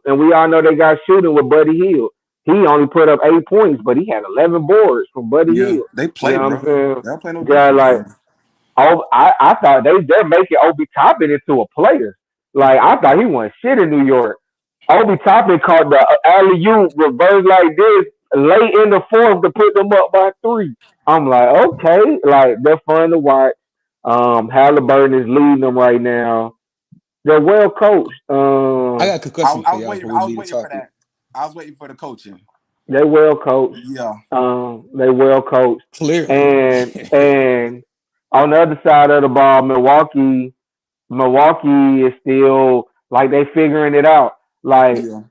and we all know they got shooting with Buddy Hield. He only put up 8 points, but he had 11 boards from Buddy Hield. They play, bro. They don't play no I thought they're making Obi Toppin into a player. Like I thought he wasn't shit in New York. Obi Toppin caught the alley-oop reverse like this late in the fourth to put them up by 3. I'm like, okay, like they're fun to watch. Halliburton is leading them right now. They're well coached. I got a concussion. I was waiting for that. I was waiting for the coaching. They well coached. Yeah. They well coached. Clearly. And on the other side of the ball, Milwaukee is still like they figuring it out. Like Yeah.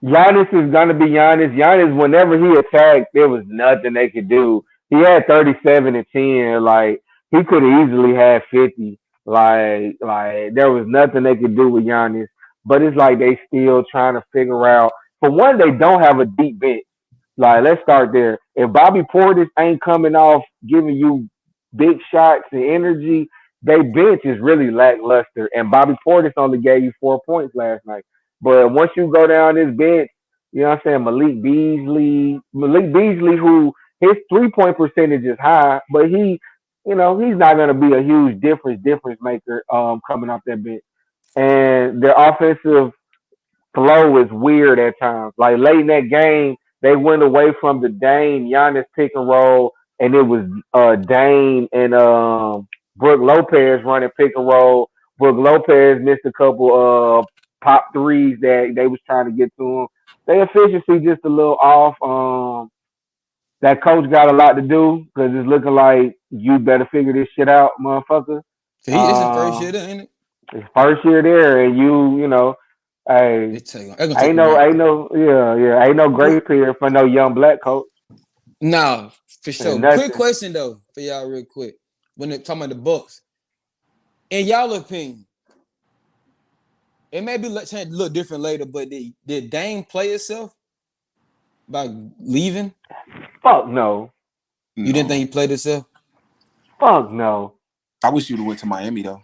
Giannis is gonna be Giannis. Giannis, whenever he attacked, there was nothing they could do. He had 37 and 10. Like he could have easily had 50. Like there was nothing they could do with Giannis. But it's like they still trying to figure out. For one, they don't have a deep bench. Like let's start there. If Bobby Portis ain't coming off giving you big shots and energy, they bench is really lackluster. And Bobby Portis only gave you 4 points last night. But once you go down this bench, you know what I'm saying, Malik Beasley, who his 3 point percentage is high, but he's not gonna be a huge difference maker coming off that bench. And their offensive flow is weird at times. Like late in that game, they went away from the Dame Giannis pick and roll, and it was Dame and Brook Lopez running pick and roll. Brook Lopez missed a couple pop threes that they was trying to get to him. Their efficiency just a little off. That coach got a lot to do because it's looking like you better figure this shit out, motherfucker. It's his first year there, ain't it? His first year there, and you know, hey, ain't no grace period for no young black coach. No, for sure. Quick question though for y'all, real quick. When they're talking about the Bucks, in y'all opinion, it may be look different later, but did Dame play himself by leaving? Fuck no. You didn't think he played himself? Fuck no. I wish you'd have went to Miami though.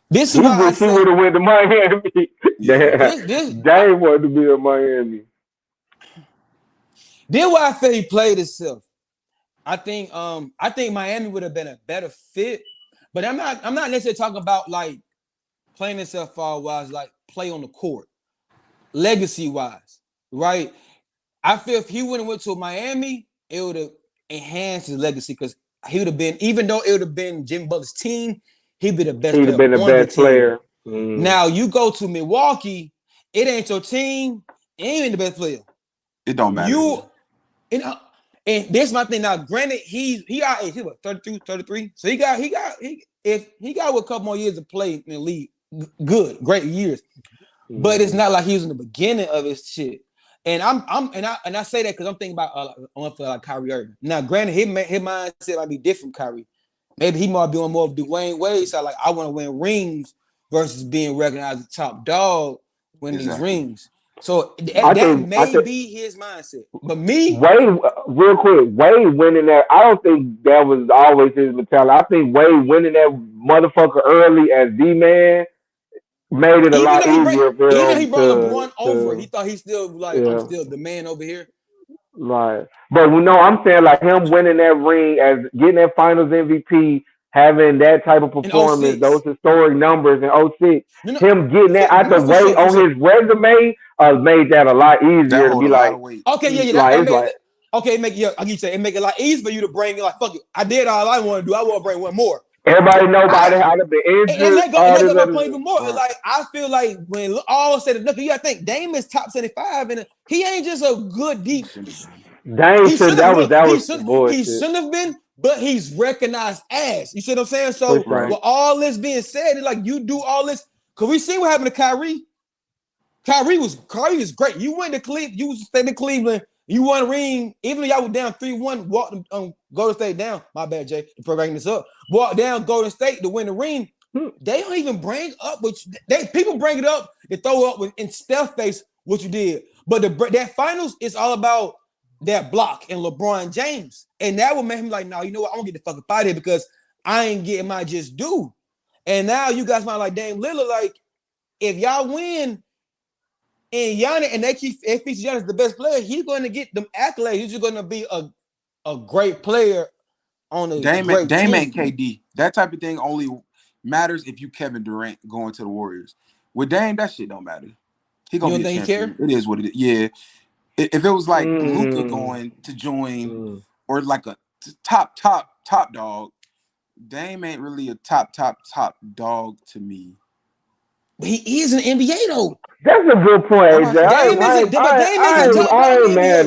This is why I say, would have went to Miami. Dame wanted to be in Miami. Then why I feel he played himself. I think Miami would have been a better fit, but I'm not necessarily talking about like playing himself far wise, like play on the court, legacy wise, right? I feel if he would have went to Miami, it would have enhanced his legacy because he would have been, even though it would have been Jimmy Butler's team, he'd be the best. He'd have been the best player. Now you go to Milwaukee, it ain't your team, ain't even the best player. It don't matter. And this is my thing. Now, granted, he was 32, 33. So he got a couple more years to play in the league. Good, great years. But it's not like he was in the beginning of his shit. And I say that because I'm thinking about like Kyrie Irving. Now, granted, his mindset might be different, Kyrie. Maybe he might be on more of Dwayne Wade. So like I want to win rings versus being recognized as top dog winning these rings. So that may be his mindset. But me, Wade, real quick, Wade winning that, I don't think that was always his mentality. I think Wade winning that motherfucker early as D-man made it a lot easier for him. Even though he brought LeBron over, he thought he's still like, I'm still the man over here. Right. But I'm saying like him winning that ring, as getting that finals MVP, having that type of performance, those historic numbers in 06, him getting that out the way on his resume made that a lot easier to be like, okay, I'll give you say it make it a lot easier for you to bring, like, fuck it, I did all I want to do, I want to bring one more. Everybody know about it, how to be injured. And that goes my point even more. Like, I feel like when all said and done, you gotta think Dame is top 75, and he ain't just a good deep. Dame should he shouldn't have been, but he's recognized as. You see what I'm saying? So with all this being said, it's like you do all this. Cause we see what happened to Kyrie. Kyrie was great. You went to Cleveland, you was staying in Cleveland, you won a ring, even though y'all was down 3-1, walked Golden State down. My bad, Jay, for bringing this up. Walked down Golden State to win the ring. They don't even bring up people bring it up, they throw up in Steph face what you did. But that finals is all about that block and LeBron James. And that would make him like, no, you know what? I'm gonna get the fuck up out of here because I ain't getting my just due. And now you guys might like Dame Lillard, like, if y'all win and Giannis and they feature Giannis as the best player, he's going to get them accolades. He's just going to be a great player on a Dame great team. and KD. That type of thing only matters if you Kevin Durant going to the Warriors. With Dame, that shit don't matter. He gonna be a champion. It is what it is. Yeah. If it was like Luka going to join or like a top dog, Dame ain't really a top dog to me. But he is an NBA though. That's a good point, AJ. I ain't mad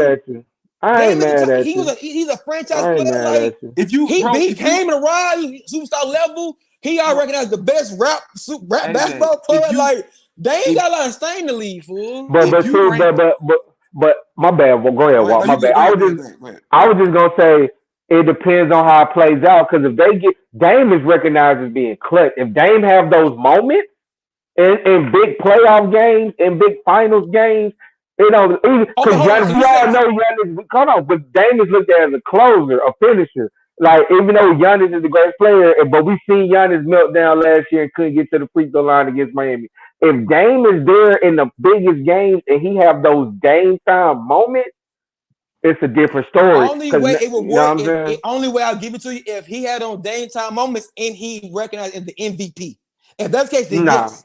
at you. I ain't mad at you. He's a franchise player. Like if he came to ride superstar level, he already recognized the best rap basketball player. Like they ain't got a lot of stain to leave, fool. But my bad. Well, go ahead, Walt. My bad. I was just gonna say it depends on how it plays out. Because if they get Dame is recognized as being clutch. If Dame have those moments in big playoff games, in big finals games, you know, because we all know Giannis. Hold on, but Dame is looked at as a closer, a finisher. Like even though Giannis is a great player, but we seen Giannis melt down last year and couldn't get to the free throw line against Miami. If Dame is there in the biggest games and he have those Dame time moments, it's a different story. The only way it would work, the only way I'll give it to you, if he had on Dame time moments and he recognized as the MVP. If that's the case, then yes.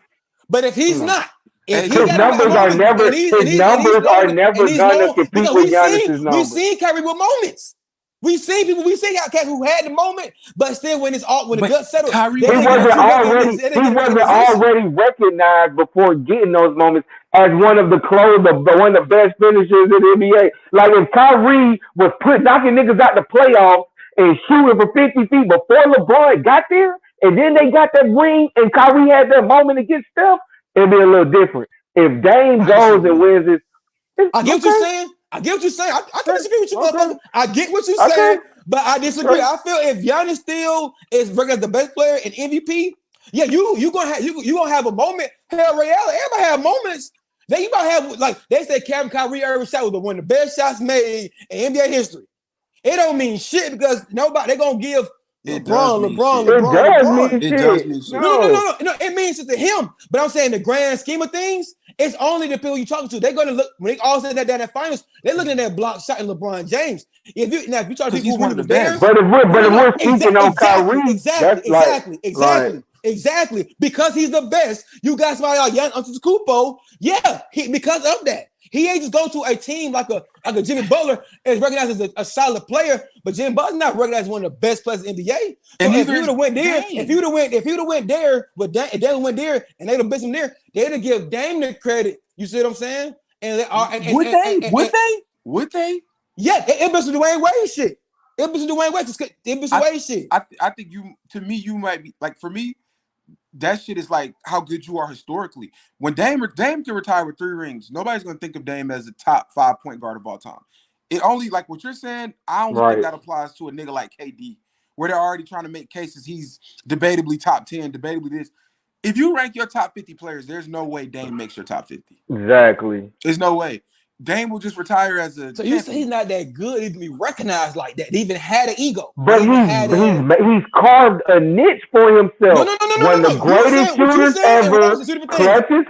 But if he's not, his numbers are never gonna compete with Giannis's numbers. We've seen Kyrie with moments. We seen people. We seen who had the moment, but still, when the dust settled, he wasn't already recognized before getting those moments as one of the one of the best finishers in the NBA. Like if Kyrie was knocking niggas out the playoffs and shooting for 50 feet before LeBron got there, and then they got that ring, and Kyrie had that moment against Steph, it'd be a little different. If Dame goes and wins it, I get what you're saying. I get what you're saying. I can disagree with you, motherfucker. I get what you're saying, but I disagree. I feel if Giannis still is recognized the best player in MVP, yeah, you gonna have a moment. Hell, Ray Allen, everybody have moments. Then you might have, like they said, Kyrie Irving shot was one of the best shots made in NBA history. It don't mean shit because nobody they gonna give LeBron. It does mean shit. No. It means it to him. But I'm saying the grand scheme of things, it's only the people you talking to. They're gonna look when they all said that down at finals. They're looking at that block shot in LeBron James. If you talk to people one of the best, but if we're speaking on Kyrie, exactly. Because he's the best. You got somebody like Giannis Antetokounmpo. Yeah, because of that. He ain't just go to a team like a Jimmy Butler is recognized as a solid player, but Jimmy Butler's not recognized as one of the best players in the NBA. So if you would have went there, if you would have went there, but Dame went there and they'd have been there, they'd have give Dame the credit. You see what I'm saying? And would they? Yeah, it was Dwayne Wade shit. It was Dwayne Wade shit. I think you might be like for me. That shit is like how good you are historically. When Dame can retire with 3 rings, nobody's gonna think of Dame as a top 5 point guard of all time. It only like what you're saying. I don't think that applies to a nigga like KD, where they're already trying to make cases. He's debatably top 10, debatably this. If you rank your top 50 players, there's no way Dame makes your top 50. Exactly. There's no way. Dame will just retire as a. So you say he's not that good to be recognized like that. He even had an ego. But he's carved a niche for himself. No. One of the greatest shooters ever. Clutches.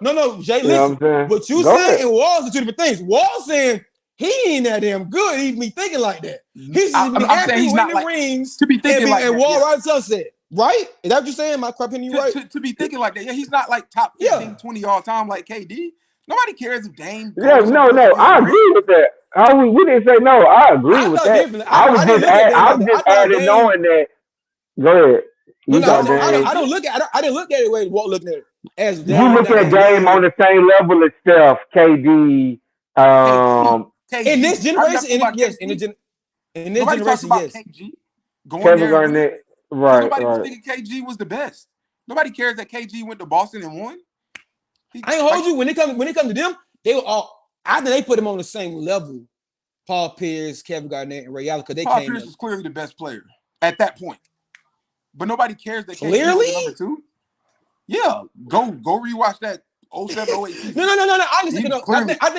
No, Jay, listen. What you saying and Wall's are 2 different things. Wall saying he ain't that damn good. He be thinking like that. He's happy with the rings to be thinking like that. And Wall right sunset. Right? Is that what you're saying? Am I correcting you right? To be thinking like that. Yeah, he's not like top 15, 20 all time like KD. Nobody cares if Dame. Yeah, no. I agree with that. We didn't say no. I agree with that. I was just adding knowing that. Go ahead. I didn't look at it the way Walt looking at it. As you look at Dame on the same level as Steph, KD. In this generation, in this generation, yes. Kevin Garnett, right? Nobody was thinking KG was the best. Nobody cares that KG went to Boston and won. I ain't hold you when it comes to them. They were all. I think they put them on the same level. Paul Pierce, Kevin Garnett, and Ray Allen because Paul Pierce was clearly the best player at that point. But nobody cares that clearly was number 2. Yeah, go rewatch that 07-08 season. No. I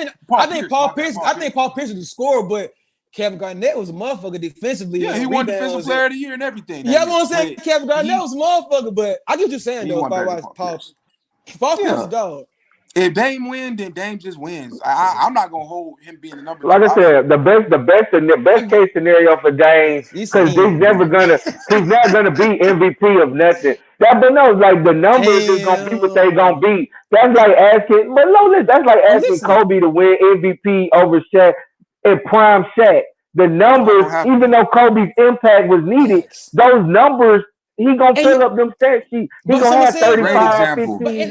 think Paul Pierce. I think Paul Pierce was the scorer, but Kevin Garnett was a motherfucker defensively. Yeah, he won Defensive Player of the Year and everything. Yeah, I'm saying Kevin Garnett was a motherfucker, but I get what you're saying though. If I watch Paul Pierce was a dog. If Dame wins, then Dame just wins. I'm not gonna hold him being the number. Like I said, the best case scenario for Dame because he's not gonna be MVP of nothing. But no, like the numbers is gonna be what they gonna be. That's like asking, that's like asking Kobe to win MVP over Shaq in prime Shaq. The numbers, even though Kobe's impact was needed, those numbers he gonna fill up them stat sheets. He gonna have 35, 15.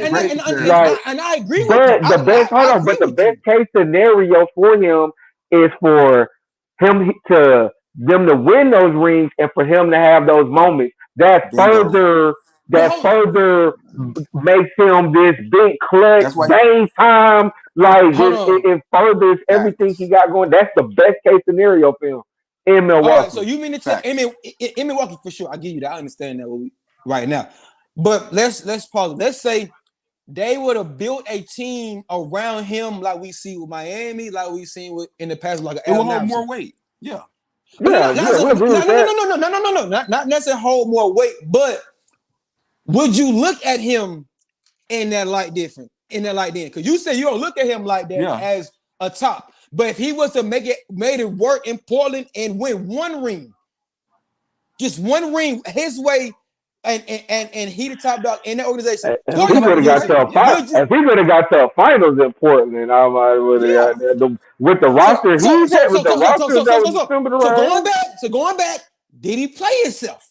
And I agree with but the best hold on, but the best case scenario for him is for him to them to win those rings and for him to have those moments. That further makes him this big clutch game time. Like it furthers everything he got going. That's the best case scenario for him in Milwaukee. All right, so you mean to tell in Milwaukee for sure? I give you that. I understand that right now. But let's pause. Let's say they would have built a team around him like we see with Miami, like we've seen in the past, like it will hold more weight. Yeah. No. Not necessarily hold more weight, but would you look at him in that light different? In that light then? Because you said you don't look at him like that as a top. But if he was to made it work in Portland and win one ring, just one ring his way, and he the top dog in that organization. If he would have got to a finals in Portland, I might with the roster he's had with the roster that was assembled around. So going back, did he play himself?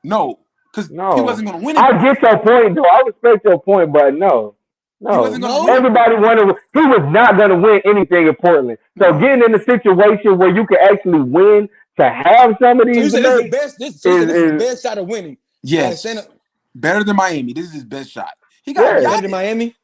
No, because he wasn't going to win it. I get your point, though. I respect your point, but no. Everybody wanted. He was not going to win anything in Portland. So getting in a situation where you can actually win to have some of these, this is the best shot of winning. Yes, better than Miami. This is his best shot. He got better than Miami.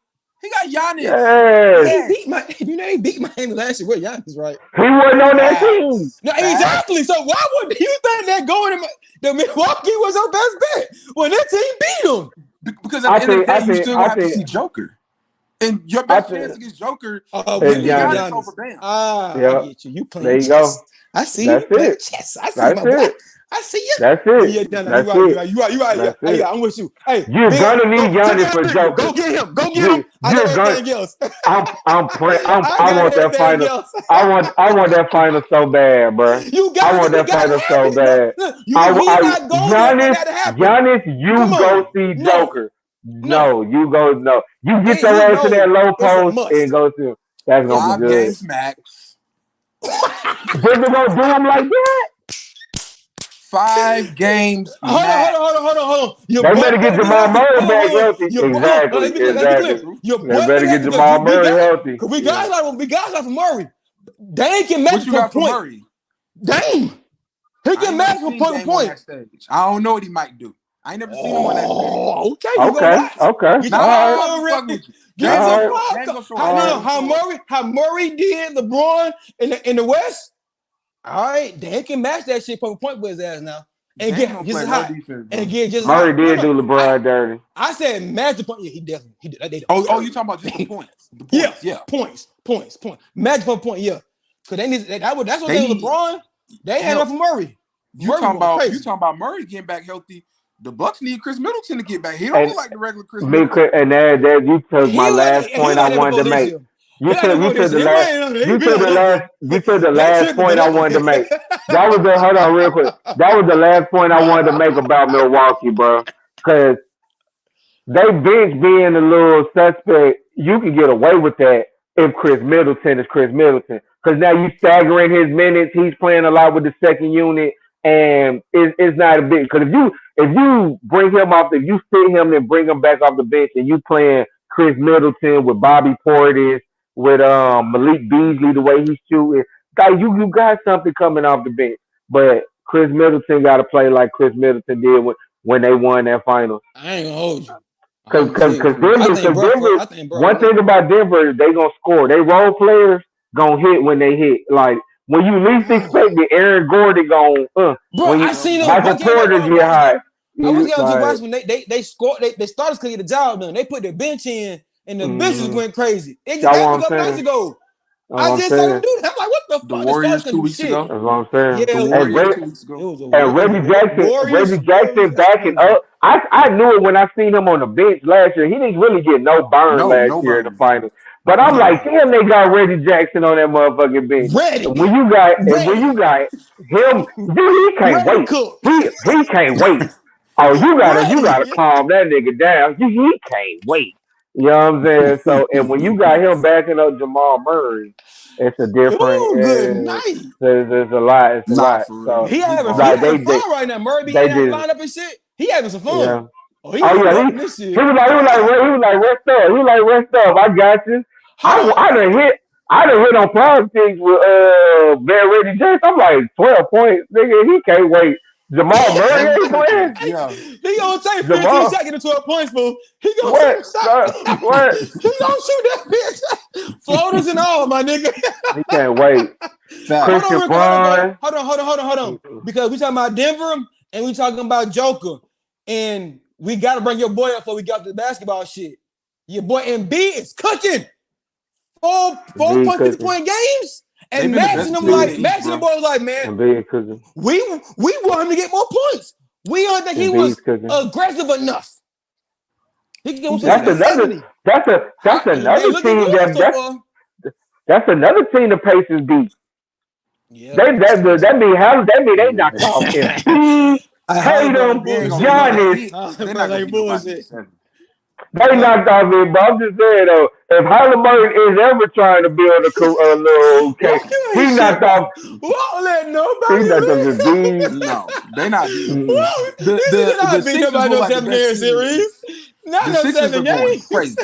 He got Giannis. Yes. He beat Miami last year with Giannis, right? He wasn't on that team. No, exactly. So why would you think that going to the Milwaukee was our best bet when that team beat him? Because at the end of the day, you still have to see Joker. And your best chance against Joker is Giannis over Bam. I get you. You playing there you chess. go. I see That's you. It. Chess. I see my boy. I see you. That's it. You right. Hey, I'm with you. Hey, you're gonna need Giannis for Joker. Go get him. I know everything else. I want that final. I want that final so bad, bro. I want that final so bad. Giannis, you go see Joker. No, you go. No, you get your ass to that low post and go to. That's gonna be good. 5 games max. They're gonna do him like that. 5 games. Hold on. They better get Jamal Murray back healthy. Exactly. They better get Jamal Murray healthy. Because we guys like Murray. Dame can match for point. Dame. He can match for point. I don't know what he might do. I ain't never seen him on that stage. Okay. How Murray did LeBron in the West. All right, they can match that shit for point with his ass now. And get just as high. And get just Murray did do LeBron dirty. I said match the point. Yeah, he definitely he did. Oh, you talking about just the points? Points. Match for point, yeah. Because they need that's what they did LeBron. They had enough for Murray. You talking about Murray getting back healthy. The Bucks need Chris Middleton to get back. He don't look like the regular Chris Middleton. And that you took my last point I wanted to make. You took the last point I wanted to make. That was hold on real quick. That was the last point I wanted to make about Milwaukee, bro. Because they bench being a little suspect. You can get away with that if Chris Middleton is Chris Middleton. Because now you staggering his minutes. He's playing a lot with the second unit. And it's not a big because if you bring him off, if you sit him and bring him back off the bench, and you playing Chris Middleton with Bobby Portis, with Malik Beasley, the way he's shooting, guys, you got something coming off the bench. But Chris Middleton got to play like Chris Middleton did when they won that final. I ain't gonna hold you. Because Denver, one thing about Denver, they gonna score. They role players gonna hit when they hit. Like. When you least expect it, Aaron Gordon going, Bro, I seen him. Michael Porter get high. I was watch when they scored. They started to get the job done. They put their bench in, and the benches went crazy. It just happened a couple nights ago. I just saw them do that. I'm like, what the fuck? The Warriors 2 weeks ago. That's what I'm saying. Yeah, the Warriors 2 weeks ago. And Reggie Jackson backing up. I knew it when I seen him on the bench last year. He didn't really get no burn last year in the finals. But I'm like, damn, they got Reggie Jackson on that motherfucking bench. When you got him, dude, he can't wait. He can't wait. Oh, you gotta calm that nigga down. He can't wait. You know what I'm saying? So, and when you got him backing up Jamal Murray, it's a different. Good night. There's a lot. It's a lot. So he having fun right now. Murray be in that lineup and shit. He having some fun. Yeah. He was like, rest up. I got you. I done hit on politics with Van Reggie James. I'm like 12 points, nigga. He can't wait. Jamal Murray ain't playing. Yeah. He gonna take 15 seconds to 12 points, fool. He gonna shoot what? He gonna shoot that bitch. Floaters and all, my nigga. He can't wait. Christian Braun. Hold on. Because we talking about Denver and we talking about Joker. And we gotta bring your boy up before we got to the basketball shit. Your boy Embiid is cooking. 4.50-point games. And matching the boy was like, man, we want him to get more points. We don't think he was aggressive enough. That's another team the Pacers beat. Yeah. That mean they knocked off Tatum, Giannis. They knocked off me, but I'm just saying though, if Halliburton is ever trying to build a little case, he knocked off. Won't let nobody. He knocked off his beans. No, they not. The Sixers are like 7-game series. Not no 7 games. Crazy.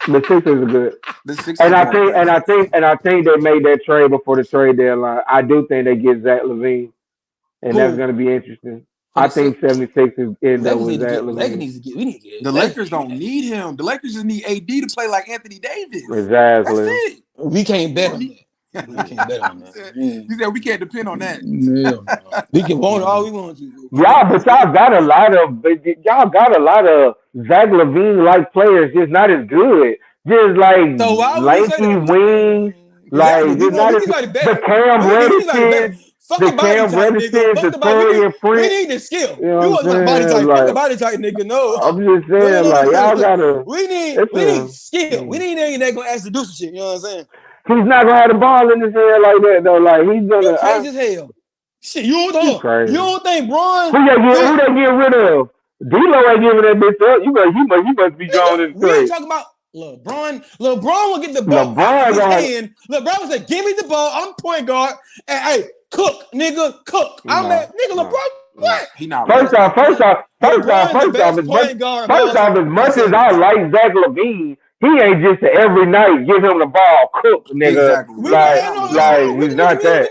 The Sixers are good. And I think they made that trade before the trade deadline. I do think they get Zach LaVine, and that's going to be interesting. I think 76ers end up with Zach LaVine. The Lakers don't need him. The Lakers just need AD to play like Anthony Davis. Exactly. That's it. We can't bet on that. You said we can't depend on that. We can want all we want to. But y'all got a lot of Zach LaVine like players, just not as good. Just like lanky wings, like just not as the Cam Reddish. The Cam Reddish, the Torian Free. We need the skill. You want the body type. Fuck the body type, nigga. No. I'm just saying, like, y'all gotta. We need skill. We need niggas that gonna ask to do some shit. You know what I'm saying? He's not gonna have the ball in his hand like that though. Like he's gonna. Crazy as hell. Shit, you don't think Bron? Who they get rid of? D-Lo ain't giving that bitch up. You must be going in. We ain't talking about LeBron. LeBron will get the ball. LeBron will say, "Give me the ball. I'm point guard." And hey. Cook, nigga, cook. I'm at nigga LeBron. What? He not first off, as much as I like Zach LaVine, he ain't just every night give him the ball, cook, nigga. Exactly. He's not that.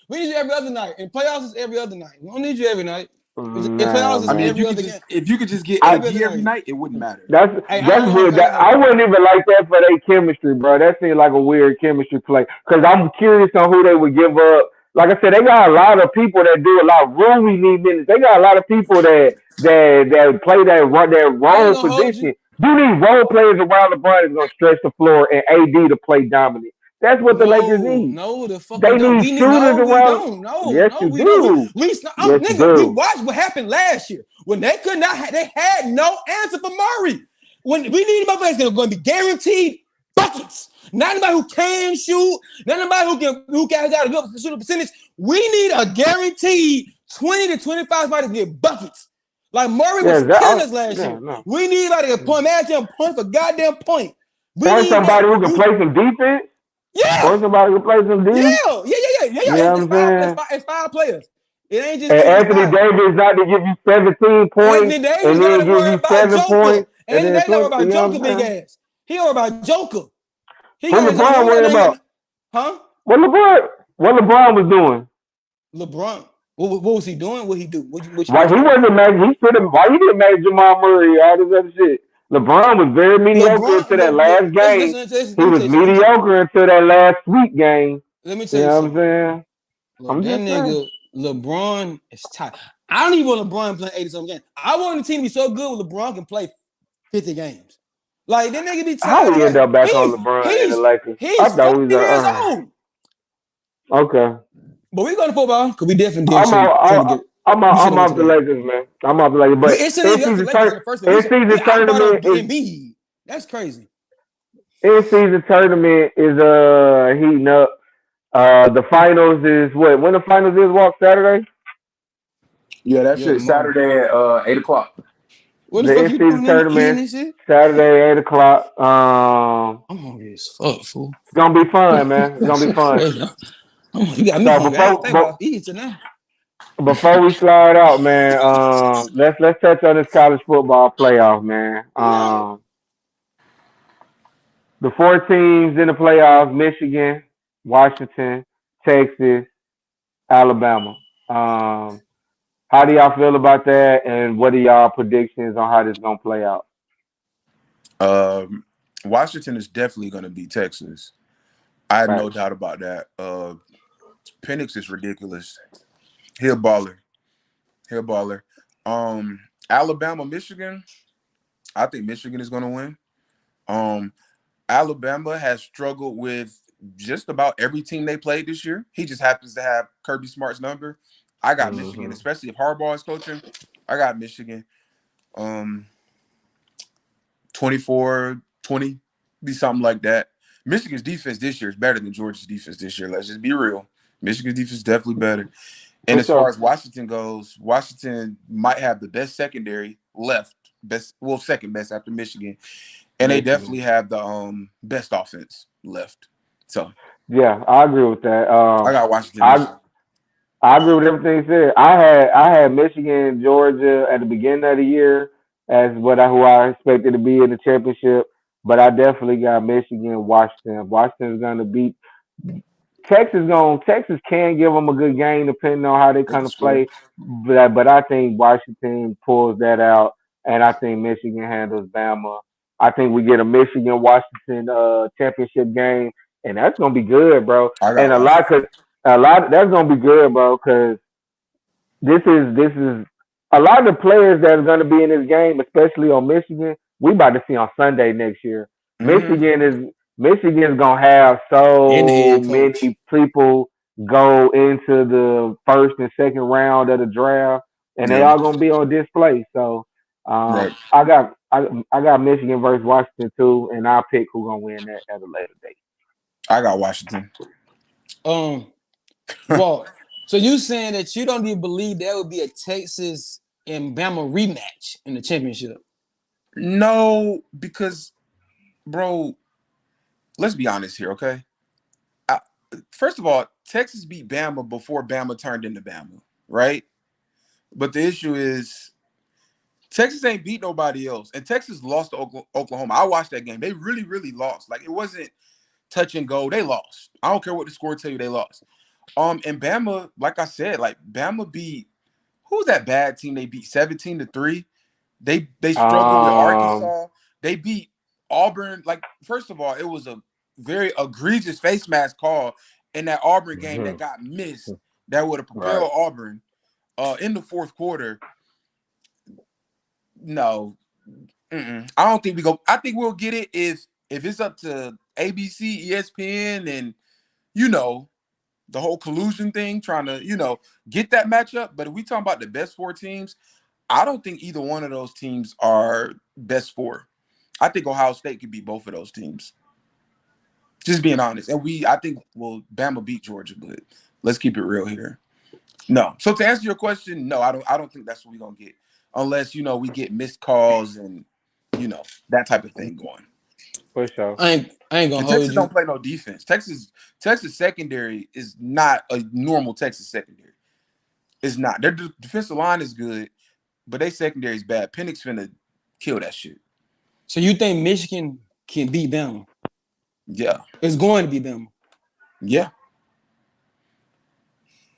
We need you every other night. In playoffs, it's every other night. We don't need you every night. If you could just get every night, it wouldn't matter. That's weird. I wouldn't even like that for their chemistry, bro. That seems like a weird chemistry play. Because I'm curious on who they would give up. Like I said, they got a lot of people that do a lot of Rui need minutes. They got a lot of people that play that role position. You need role players around LeBron that's gonna stretch the floor and AD to play dominant. That's what the Lakers need. No, the fuck they need shooters around. Yes, you do. We watched what happened last year when they could not. They had no answer for Murray. When we need motherfuckers that are going to be guaranteed buckets. Not anybody who can shoot. Not anybody who got a good shooting percentage. We need a guaranteed 20 to 25 somebody to get buckets. Like Murray was killing us last year. No. We need like a point, point for goddamn point. We need somebody who can play some defense. Yeah. Or somebody who can play some defense. Yeah. It's 5 players. It ain't just Anthony Davis not to give you 17 points and then give you 7 points. And then they worry about Joker big ass. He worry about Joker. What LeBron worried about? Huh? What LeBron was doing? LeBron. What was he doing? What he do? Why he didn't match Jamal Murray? All this other shit. LeBron was very mediocre until that last game. He was mediocre until that last sweep game. Let me tell you something. What I'm saying? That nigga LeBron is tight. I don't even want LeBron playing 80-something games. I want the team to be so good with LeBron can play 50 games. Like that nigga be tired. How we end up back on LeBron in the Lakers? He's 50 years old. Okay. But we going to football because we definitely did. I'm off the Lakers, man. I'm off the Lakers. But in-season tournament, that's crazy. In-season tournament is heating up. The finals is what? When the finals is what? Saturday? Yeah, that shit Saturday at 8:00. The in-season tournament Saturday 8:00. I'm hungry as fuck, fool. It's gonna be fun, man. It's gonna be fun. You got me hungry. I think about eating tonight. Before we slide out, man, let's touch on this college football playoff, man. The 4 teams in the playoffs: Michigan, Washington, Texas, Alabama. How do y'all feel about that? And what are y'all predictions on how this is gonna play out? Washington is definitely going to beat Texas. I have Right. no doubt about that. Penix is ridiculous. He a baller. Alabama, Michigan. I think Michigan is going to win. Alabama has struggled with just about every team they played this year. He just happens to have Kirby Smart's number. I got Michigan, especially if Harbaugh is coaching. I got Michigan. 24-20, be something like that. Michigan's defense this year is better than Georgia's defense this year. Let's just be real. Michigan's defense is definitely better. And as far as Washington goes, Washington might have the best secondary left. Second best after Michigan. And they definitely have the best offense left. So yeah, I agree with that. I got Washington. I agree with everything you said. I had Michigan, Georgia at the beginning of the year as who I expected to be in the championship, but I definitely got Michigan, Washington. Washington's going to beat Texas. Texas can give them a good game depending on how they kind of play, but I think Washington pulls that out, and I think Michigan handles Bama. I think we get a Michigan Washington championship game, and that's gonna be good, bro. And a lot that's gonna be good, bro, because this is a lot of the players that are gonna be in this game, especially on Michigan. We about to see on Sunday next year. Michigan's gonna have so many people go into the first and second round of the draft, and they all gonna be on display. So I got Michigan versus Washington too, and I'll pick who's gonna win that at a later date. I got Washington. Well, so you saying that you don't even believe there would be a Texas and Bama rematch in the championship? No, because, bro, let's be honest here, okay? First of all, Texas beat Bama before Bama turned into Bama, right? But the issue is Texas ain't beat nobody else, and Texas lost to Oklahoma. I watched that game. They really, really lost. Like, it wasn't touch and go. They lost. I don't care what the score tell you, they lost. And Bama, like I said, like Bama beat who's that bad team they beat 17-3. They struggled with Arkansas. They beat Auburn. Like, first of all, it was a very egregious face mask call in that Auburn game that got missed. That would have propelled Auburn in the fourth quarter. No, I don't think we go. I think we'll get it if it's up to ABC, ESPN, and the whole collusion thing, trying to get that matchup. But if we talk about the best 4 teams, I don't think either one of those teams are best 4. I think Ohio State could beat both of those teams. Just being honest. And I think Bama beat Georgia, but let's keep it real here. No. So to answer your question, no, I don't think that's what we're gonna get. Unless we get missed calls and that type of thing going. For sure. I ain't gonna hold Texas you. don't play no defense. Texas secondary is not a normal Texas secondary. It's not. Their defensive line is good, but their secondary is bad. Penix finna kill that shit. So you think Michigan can beat Bama? Yeah. It's going to be Bama. Yeah.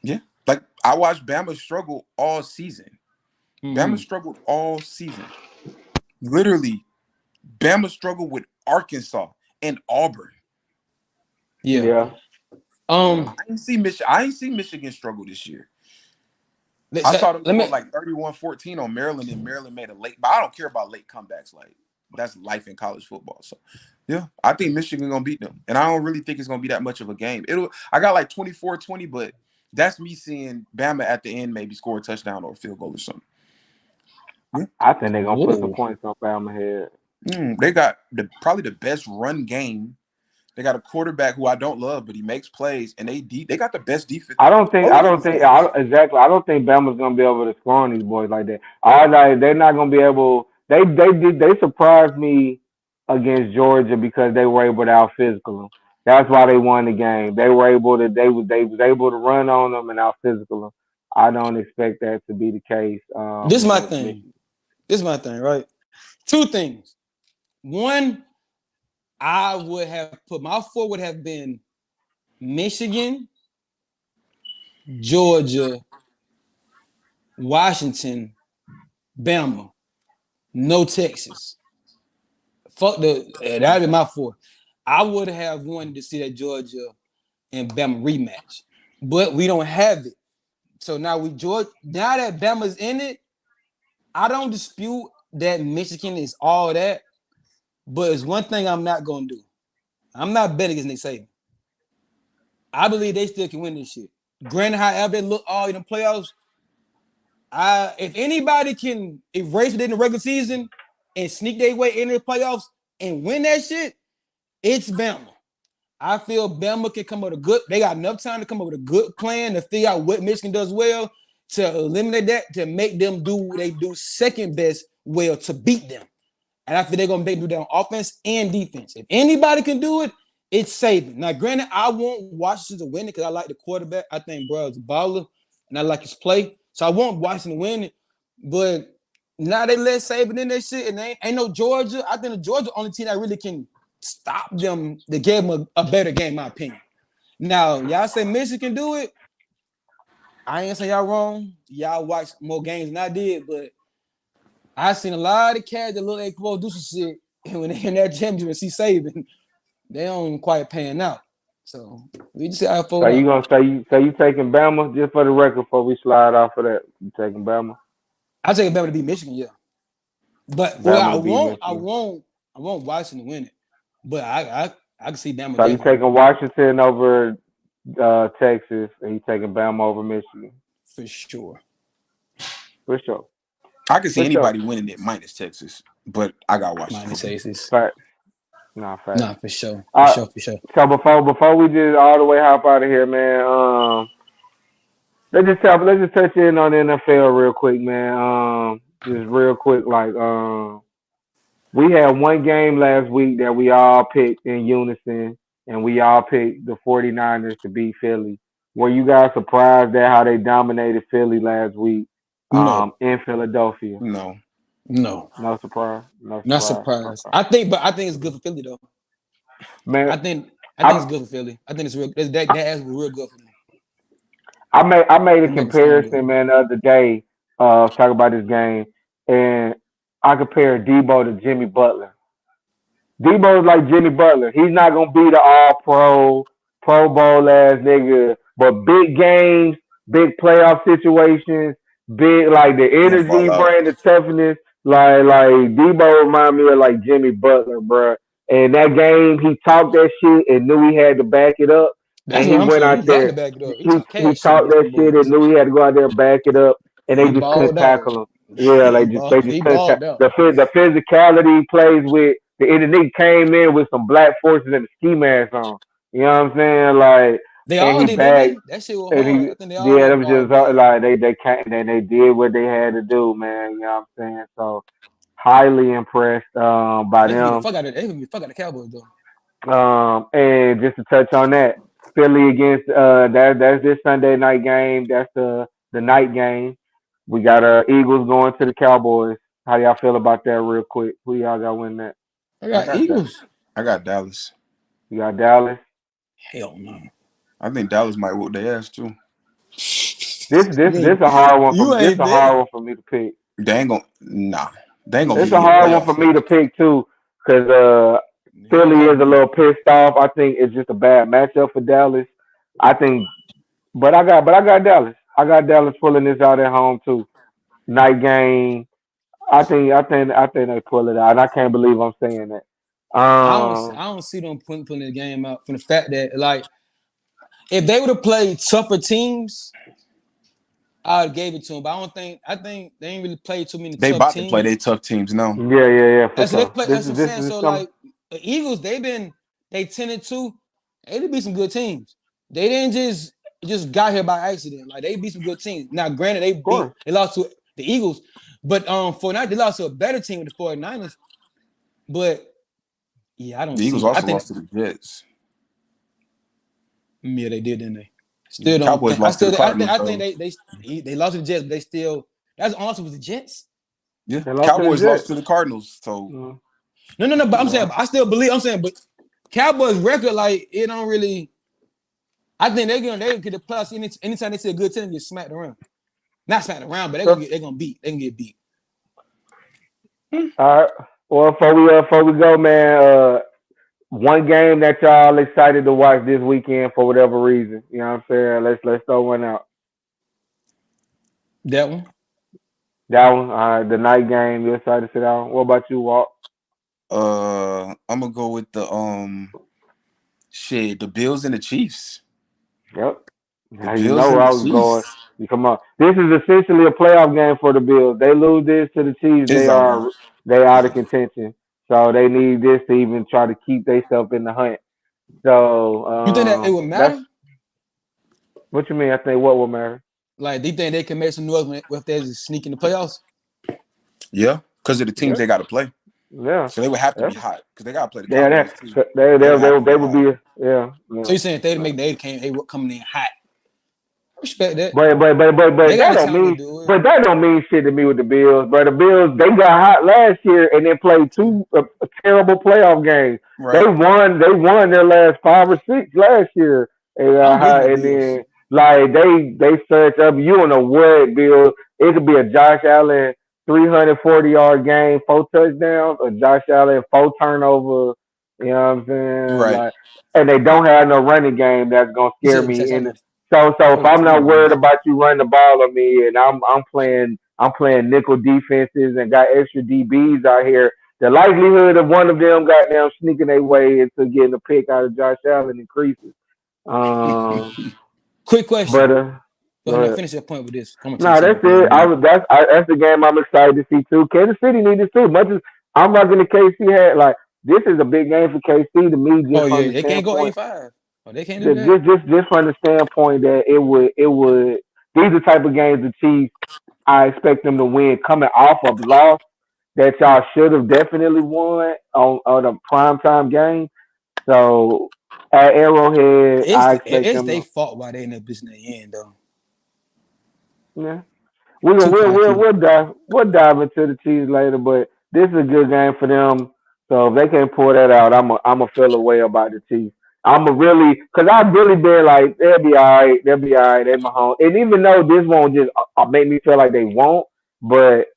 Yeah. Like, I watched Bama struggle all season. Bama struggled all season. Literally, Bama struggled with Arkansas and Auburn. Yeah. I ain't see Michigan struggle this year. I saw them go like 31-14 on Maryland, and Maryland made a late. But I don't care about late comebacks. Like, that's life in college football. So, yeah, I think Michigan gonna beat them, and I don't really think it's gonna be that much of a game. I got like 24-20, but that's me seeing Bama at the end maybe score a touchdown or a field goal or something. Yeah. I think they're gonna put some points on Bama head. They got probably the best run game. They got a quarterback who I don't love, but he makes plays, and they got the best defense. I don't think Bama's gonna be able to score on these boys like that. They're not gonna be able. They surprised me against Georgia because they were able to out physical them. That's why they won the game. They were able to. They was able to run on them and out physical them. I don't expect that to be the case. This is my thing, right? Two things. One, I would have put my 4 would have been Michigan, Georgia, Washington, Bama, no Texas. Fuck that'd be my 4. I would have wanted to see that Georgia and Bama rematch, but we don't have it. So now now that Bama's in it, I don't dispute that Michigan is all that, but it's one thing I'm not gonna do. I'm not betting against Nick Saban. I believe they still can win this shit. Granted, however they look all in the playoffs, if anybody can erase it in the regular season and sneak their way into the playoffs and win that shit, it's Bama. I feel Bama can come up with they got enough time to come up with a good plan to figure out what Michigan does well, to eliminate that, to make them do what they do second best well to beat them. And I feel they're going to do that on offense and defense. If anybody can do it, it's Saban. Now, granted, I want Washington to win it because I like the quarterback. I think bro is a baller, and I like his play. So I want Washington to win it. But now they let Saban in that shit, and they ain't no Georgia. I think the Georgia only team that really can stop them to give them a better game, in my opinion. Now, y'all say Michigan do it. I ain't saying y'all wrong. Y'all watch more games than I did, but I seen a lot of cats that look like they do some shit, and when they in that championship and see Saban, they don't quite pan out. So we just see how it So you gonna say you taking Bama just for the record before we slide off of that? You taking Bama? I take Bama to beat Michigan, yeah. But I want Washington to win it. But I can see Bama. So you taking Washington over Texas, and you taking Bama over Michigan? For sure. For sure. I can see anybody winning it minus Texas, but I got Washington. Minus Texas. Fact. Nah, for sure. For sure. So before we just all the way hop out of here, man. Let's just touch in on the NFL real quick, man. Just real quick, like we had one game last week that we all picked in unison, and we all picked the 49ers to beat Philly. Were you guys surprised at how they dominated Philly last week in Philadelphia? No surprise. Not surprised. Okay. I think it's good for Philly though. Man, I think it's good for Philly. I think it's real. That is real good for them. I made a comparison, man, the other day. Talk about this game, and I compared Debo to Jimmy Butler. Debo's like Jimmy Butler. He's not gonna be the All-Pro, Pro Bowl ass nigga, but big games, big playoff situations, big like the energy, brand, the toughness. Like Debo remind me of like Jimmy Butler, bro. And that game, he talked that shit and knew he had to back it up. That's and he went out there. He talked that shit and knew he had to go out there and back it up. And they just couldn't tackle him. Yeah, they just couldn't. The physicality he plays with. The nigga came in with some black forces and a ski mask on. You know what I'm saying? Like they all did that shit was hard. I think they all it was just like they came and they did what they had to do, man. You know what I'm saying? So highly impressed by them. Fuck out the Cowboys though. And just to touch on that, Philly against that's this Sunday night game. That's the night game. We got Eagles going to the Cowboys. How y'all feel about that real quick? Who y'all got winning that? I got Eagles. I got Dallas. You got Dallas? Hell no. I think Dallas might whoop their ass too. This a hard one. This a hard one for me to pick. They ain't gonna. They ain't gonna. It's a hard one for me to pick too, because Philly is a little pissed off. I think it's just a bad matchup for Dallas. I think, but I got Dallas. I got Dallas pulling this out at home too. Night game. I think they pull it out, and I can't believe I'm saying that. I don't see them putting the game out from the fact that, like, if they would have played tougher teams, I would have gave it to them. But I think they ain't really played too many tough teams. They about to play their tough teams now. Yeah. That's what I'm saying. So, like, the Eagles, they 10-2. They beat some good teams. They didn't just got here by accident. Like, they beat some good teams. Now, granted, they lost to the Eagles. But they lost to a better team with the 49ers. But yeah, I don't. The Eagles also lost to the Jets. Yeah, they did, didn't they? Still don't. Cowboys Think, lost to the Cardinals. I think they lost to the Jets. But they still. That's honestly with the Jets. Yeah, Cowboys lost to the Cardinals. So no. But I'm saying I still believe. I'm saying, but Cowboys record like it don't really. I think they get the plus anytime they see a good team get smacked around. Not smacked around, but they're gonna beat. They can get beat. All right. Well, before we go, man. One game that y'all excited to watch this weekend for whatever reason. You know what I'm saying? Let's throw one out. That one. All right. The night game. You excited to sit down? What about you, Walt? I'm gonna go with the the Bills and the Chiefs. Yep. Now you know where I was going. Come on. This is essentially a playoff game for the Bills. They lose this to the Chiefs, they out of contention. So they need this to even try to keep themselves in the hunt. So you think that it would matter? What you mean? I think what will matter? Like, do you think they can make some noise if there's a sneak in the playoffs? Yeah, because of the teams they got to play. Yeah. So they would have to be hot because they got to play the Cowboys too. They would be. Yeah. So you're saying if they would come in hot? Respect that. But that don't mean shit to me with the Bills. But the Bills, they got hot last year and then played two terrible playoff games. Right. They won their last 5 or 6 last year. And then like they search up. You don't know what, Bill. It could be a Josh Allen 340-yard game, 4 touchdowns, or Josh Allen 4 turnovers. You know what I'm saying? Right. Like, and they don't have no running game that's gonna scare me. So if I'm not worried about you running the ball on me, and I'm playing nickel defenses and got extra DBs out here, the likelihood of one of them goddamn sneaking their way into getting a pick out of Josh Allen increases. Quick question. But finish your point with this. No, that's it. That's the game I'm excited to see too. Kansas City needs to see. Much as I'm rocking the KC hat, like this is a big game for KC to me. They can't go 8-5. They can't do that. Just from the standpoint that it would these are the type of games the Chiefs I expect them to win coming off of loss that y'all should have definitely won on a primetime game. So at Arrowhead, I expect it's their fault why they in the business in the end though. Yeah. We'll dive into the Chiefs later, but this is a good game for them. So if they can't pull that out, I'm a feel a way about the Chiefs. Because I've really been like, they'll be all right, they're Mahomes. And even though this won't just make me feel like they won't, but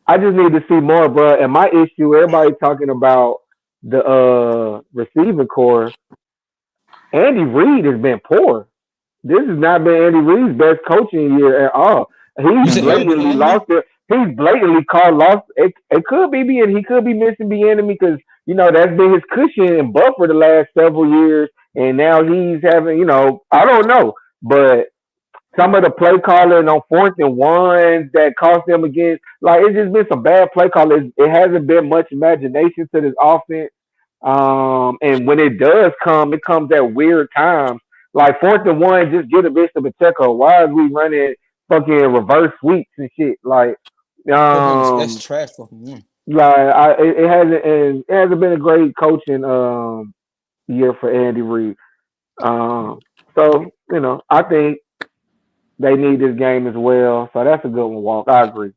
I just need to see more, bro. And my issue, everybody talking about the receiving core, Andy Reid has been poor. This has not been Andy Reid's best coaching year at all. He's blatantly lost it. He's blatantly called lost. It could be he could be missing Bieniemy because that's been his cushion and buffer the last several years, and now he's having I don't know, but some of the play calling on 4th and 1s that cost them against it's just been some bad play calling. It hasn't been much imagination to this offense, and when it does come, it comes at weird times. Like 4th and 1, just get a bitch to Pacheco. Why is we running fucking reverse sweeps and shit? Like, that's trash fucking one. Like, it hasn't been a great coaching year for Andy Reid. So I think they need this game as well. So that's a good one, Walk. I agree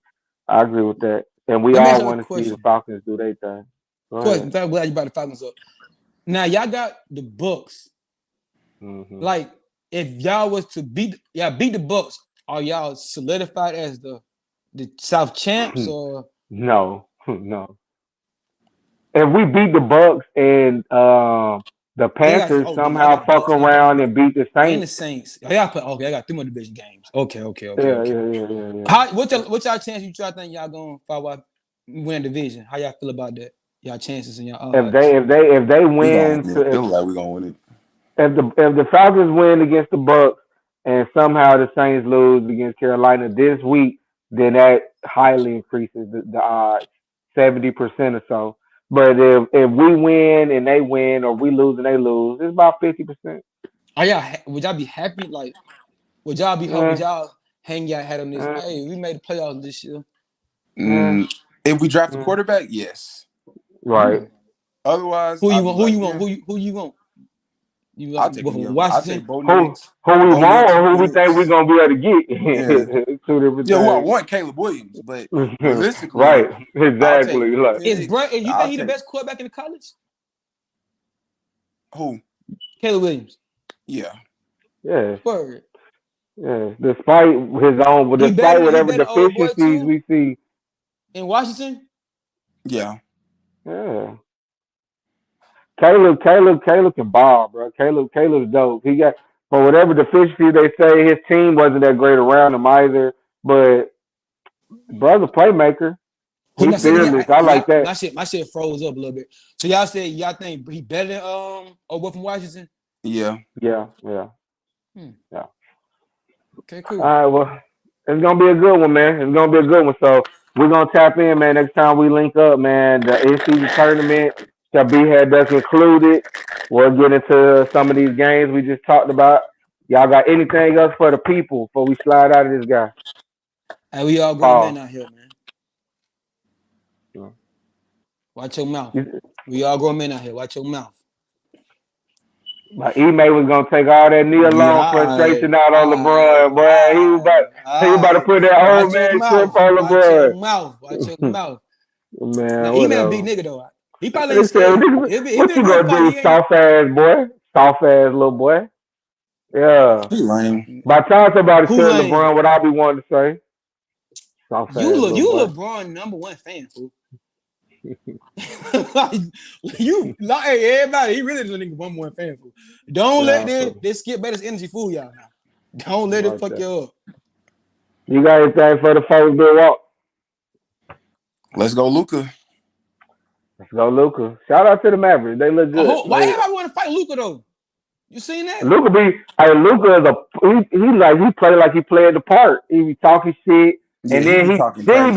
with that. And we all want to see the Falcons do their thing. Question. I'm glad you brought the Falcons up. Now y'all got the Bucks. Mm-hmm. Like, if y'all was to beat the Bucks, are y'all solidified as the South champs or no? If we beat the Bucks and the Panthers somehow fuck around and beat the Saints. And the Saints. I got 3 more division games. Okay. Yeah. What's y'all chance you think y'all gonna win division? How y'all feel about that? Y'all chances and y'all odds. If they win, feel like we're gonna win it. If the Falcons win against the Bucks and somehow the Saints lose against Carolina this week, then that highly increases the odds, 70% or so. But if we win and they win, or we lose and they lose, it's about 50%. Would y'all be happy? Like, would y'all be would y'all hang your head on this? Hey, we made the playoffs this year. If we draft a quarterback, yes. Right. Otherwise, who you want? You I'll take Washington? I'll take Bo Who Nix. we Bo want Nix, or who we Penix. think we're gonna be able to get? Yeah. Two different Yeah, well, I things. want Caleb Williams, but realistically, Right, I'll take exactly. Like, Is Brent? You I'll think he's the take- best quarterback in the college? Who? Caleb Williams. Yeah. yeah, Word. yeah. Despite his own, but He despite better- he whatever better old boy, deficiencies too? we see, In Washington? Yeah. yeah. Caleb can ball, bro. Caleb's dope. He got for whatever deficiency they say his team wasn't that great around him either, but brother playmaker. He's fearless. I like that. My shit froze up a little bit. So y'all said y'all think he better than old boy from Washington? Yeah. Yeah. Okay, cool. All right, well, it's gonna be a good one, man. It's gonna be a good one. So we're gonna tap in, man. Next time we link up, man. The in-season tournament shall be had that's included. We'll get into some of these games we just talked about. Y'all got anything else for the people before we slide out of this guy? Hey, we all grown men out here, man. Yeah. Watch your mouth. We all grown men out here. Watch your mouth. Like Ime was gonna take all that knee alone frustration out on LeBron, boy. He was about to put that old man shrimp on LeBron. Watch your mouth. Man, now, Ime a big nigga though. He probably ain't scared. What you gonna do, soft ass boy? Soft ass little boy. Yeah. He lame. By the time somebody said LeBron, what I be wanting to say. Soft you LeBron #1 fan, fool. Hey, everybody, he really the nigga #1 fan, fool. Don't let this Skip Bayless energy fool y'all now. Don't let it fuck you up. You got anything for the folks, Bill Walk? Let's go, Luka. Let's go, Luka. Shout out to the Mavericks. They look good. Why everybody want to fight Luka though? You seen that? Luka is he play like he played the part. He be talking shit. Yeah, and then he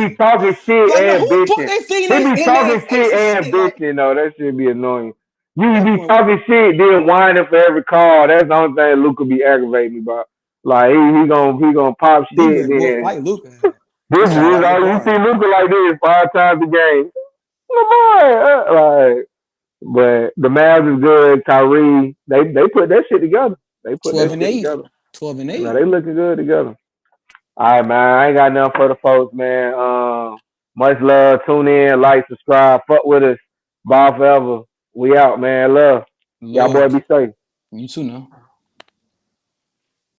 be talking shit and bitching. He be talking shit and bitching, though. That should be annoying. You be talking shit, then whining for every call. That's the only thing Luka be aggravating me about. Like he gonna pop shit. Then fight Luka. This is all you see Luka like this 5 times a game. Like, but the Mavs is good. Kyrie, they put that shit together. They put 12 that and shit 8. together. 12 and 8. Now, they looking good together. All right, man. I ain't got nothing for the folks, man. Much love. Tune in, like, subscribe, fuck with us. Ball forever. We out, man. Love. Y'all boy be safe. You too, now.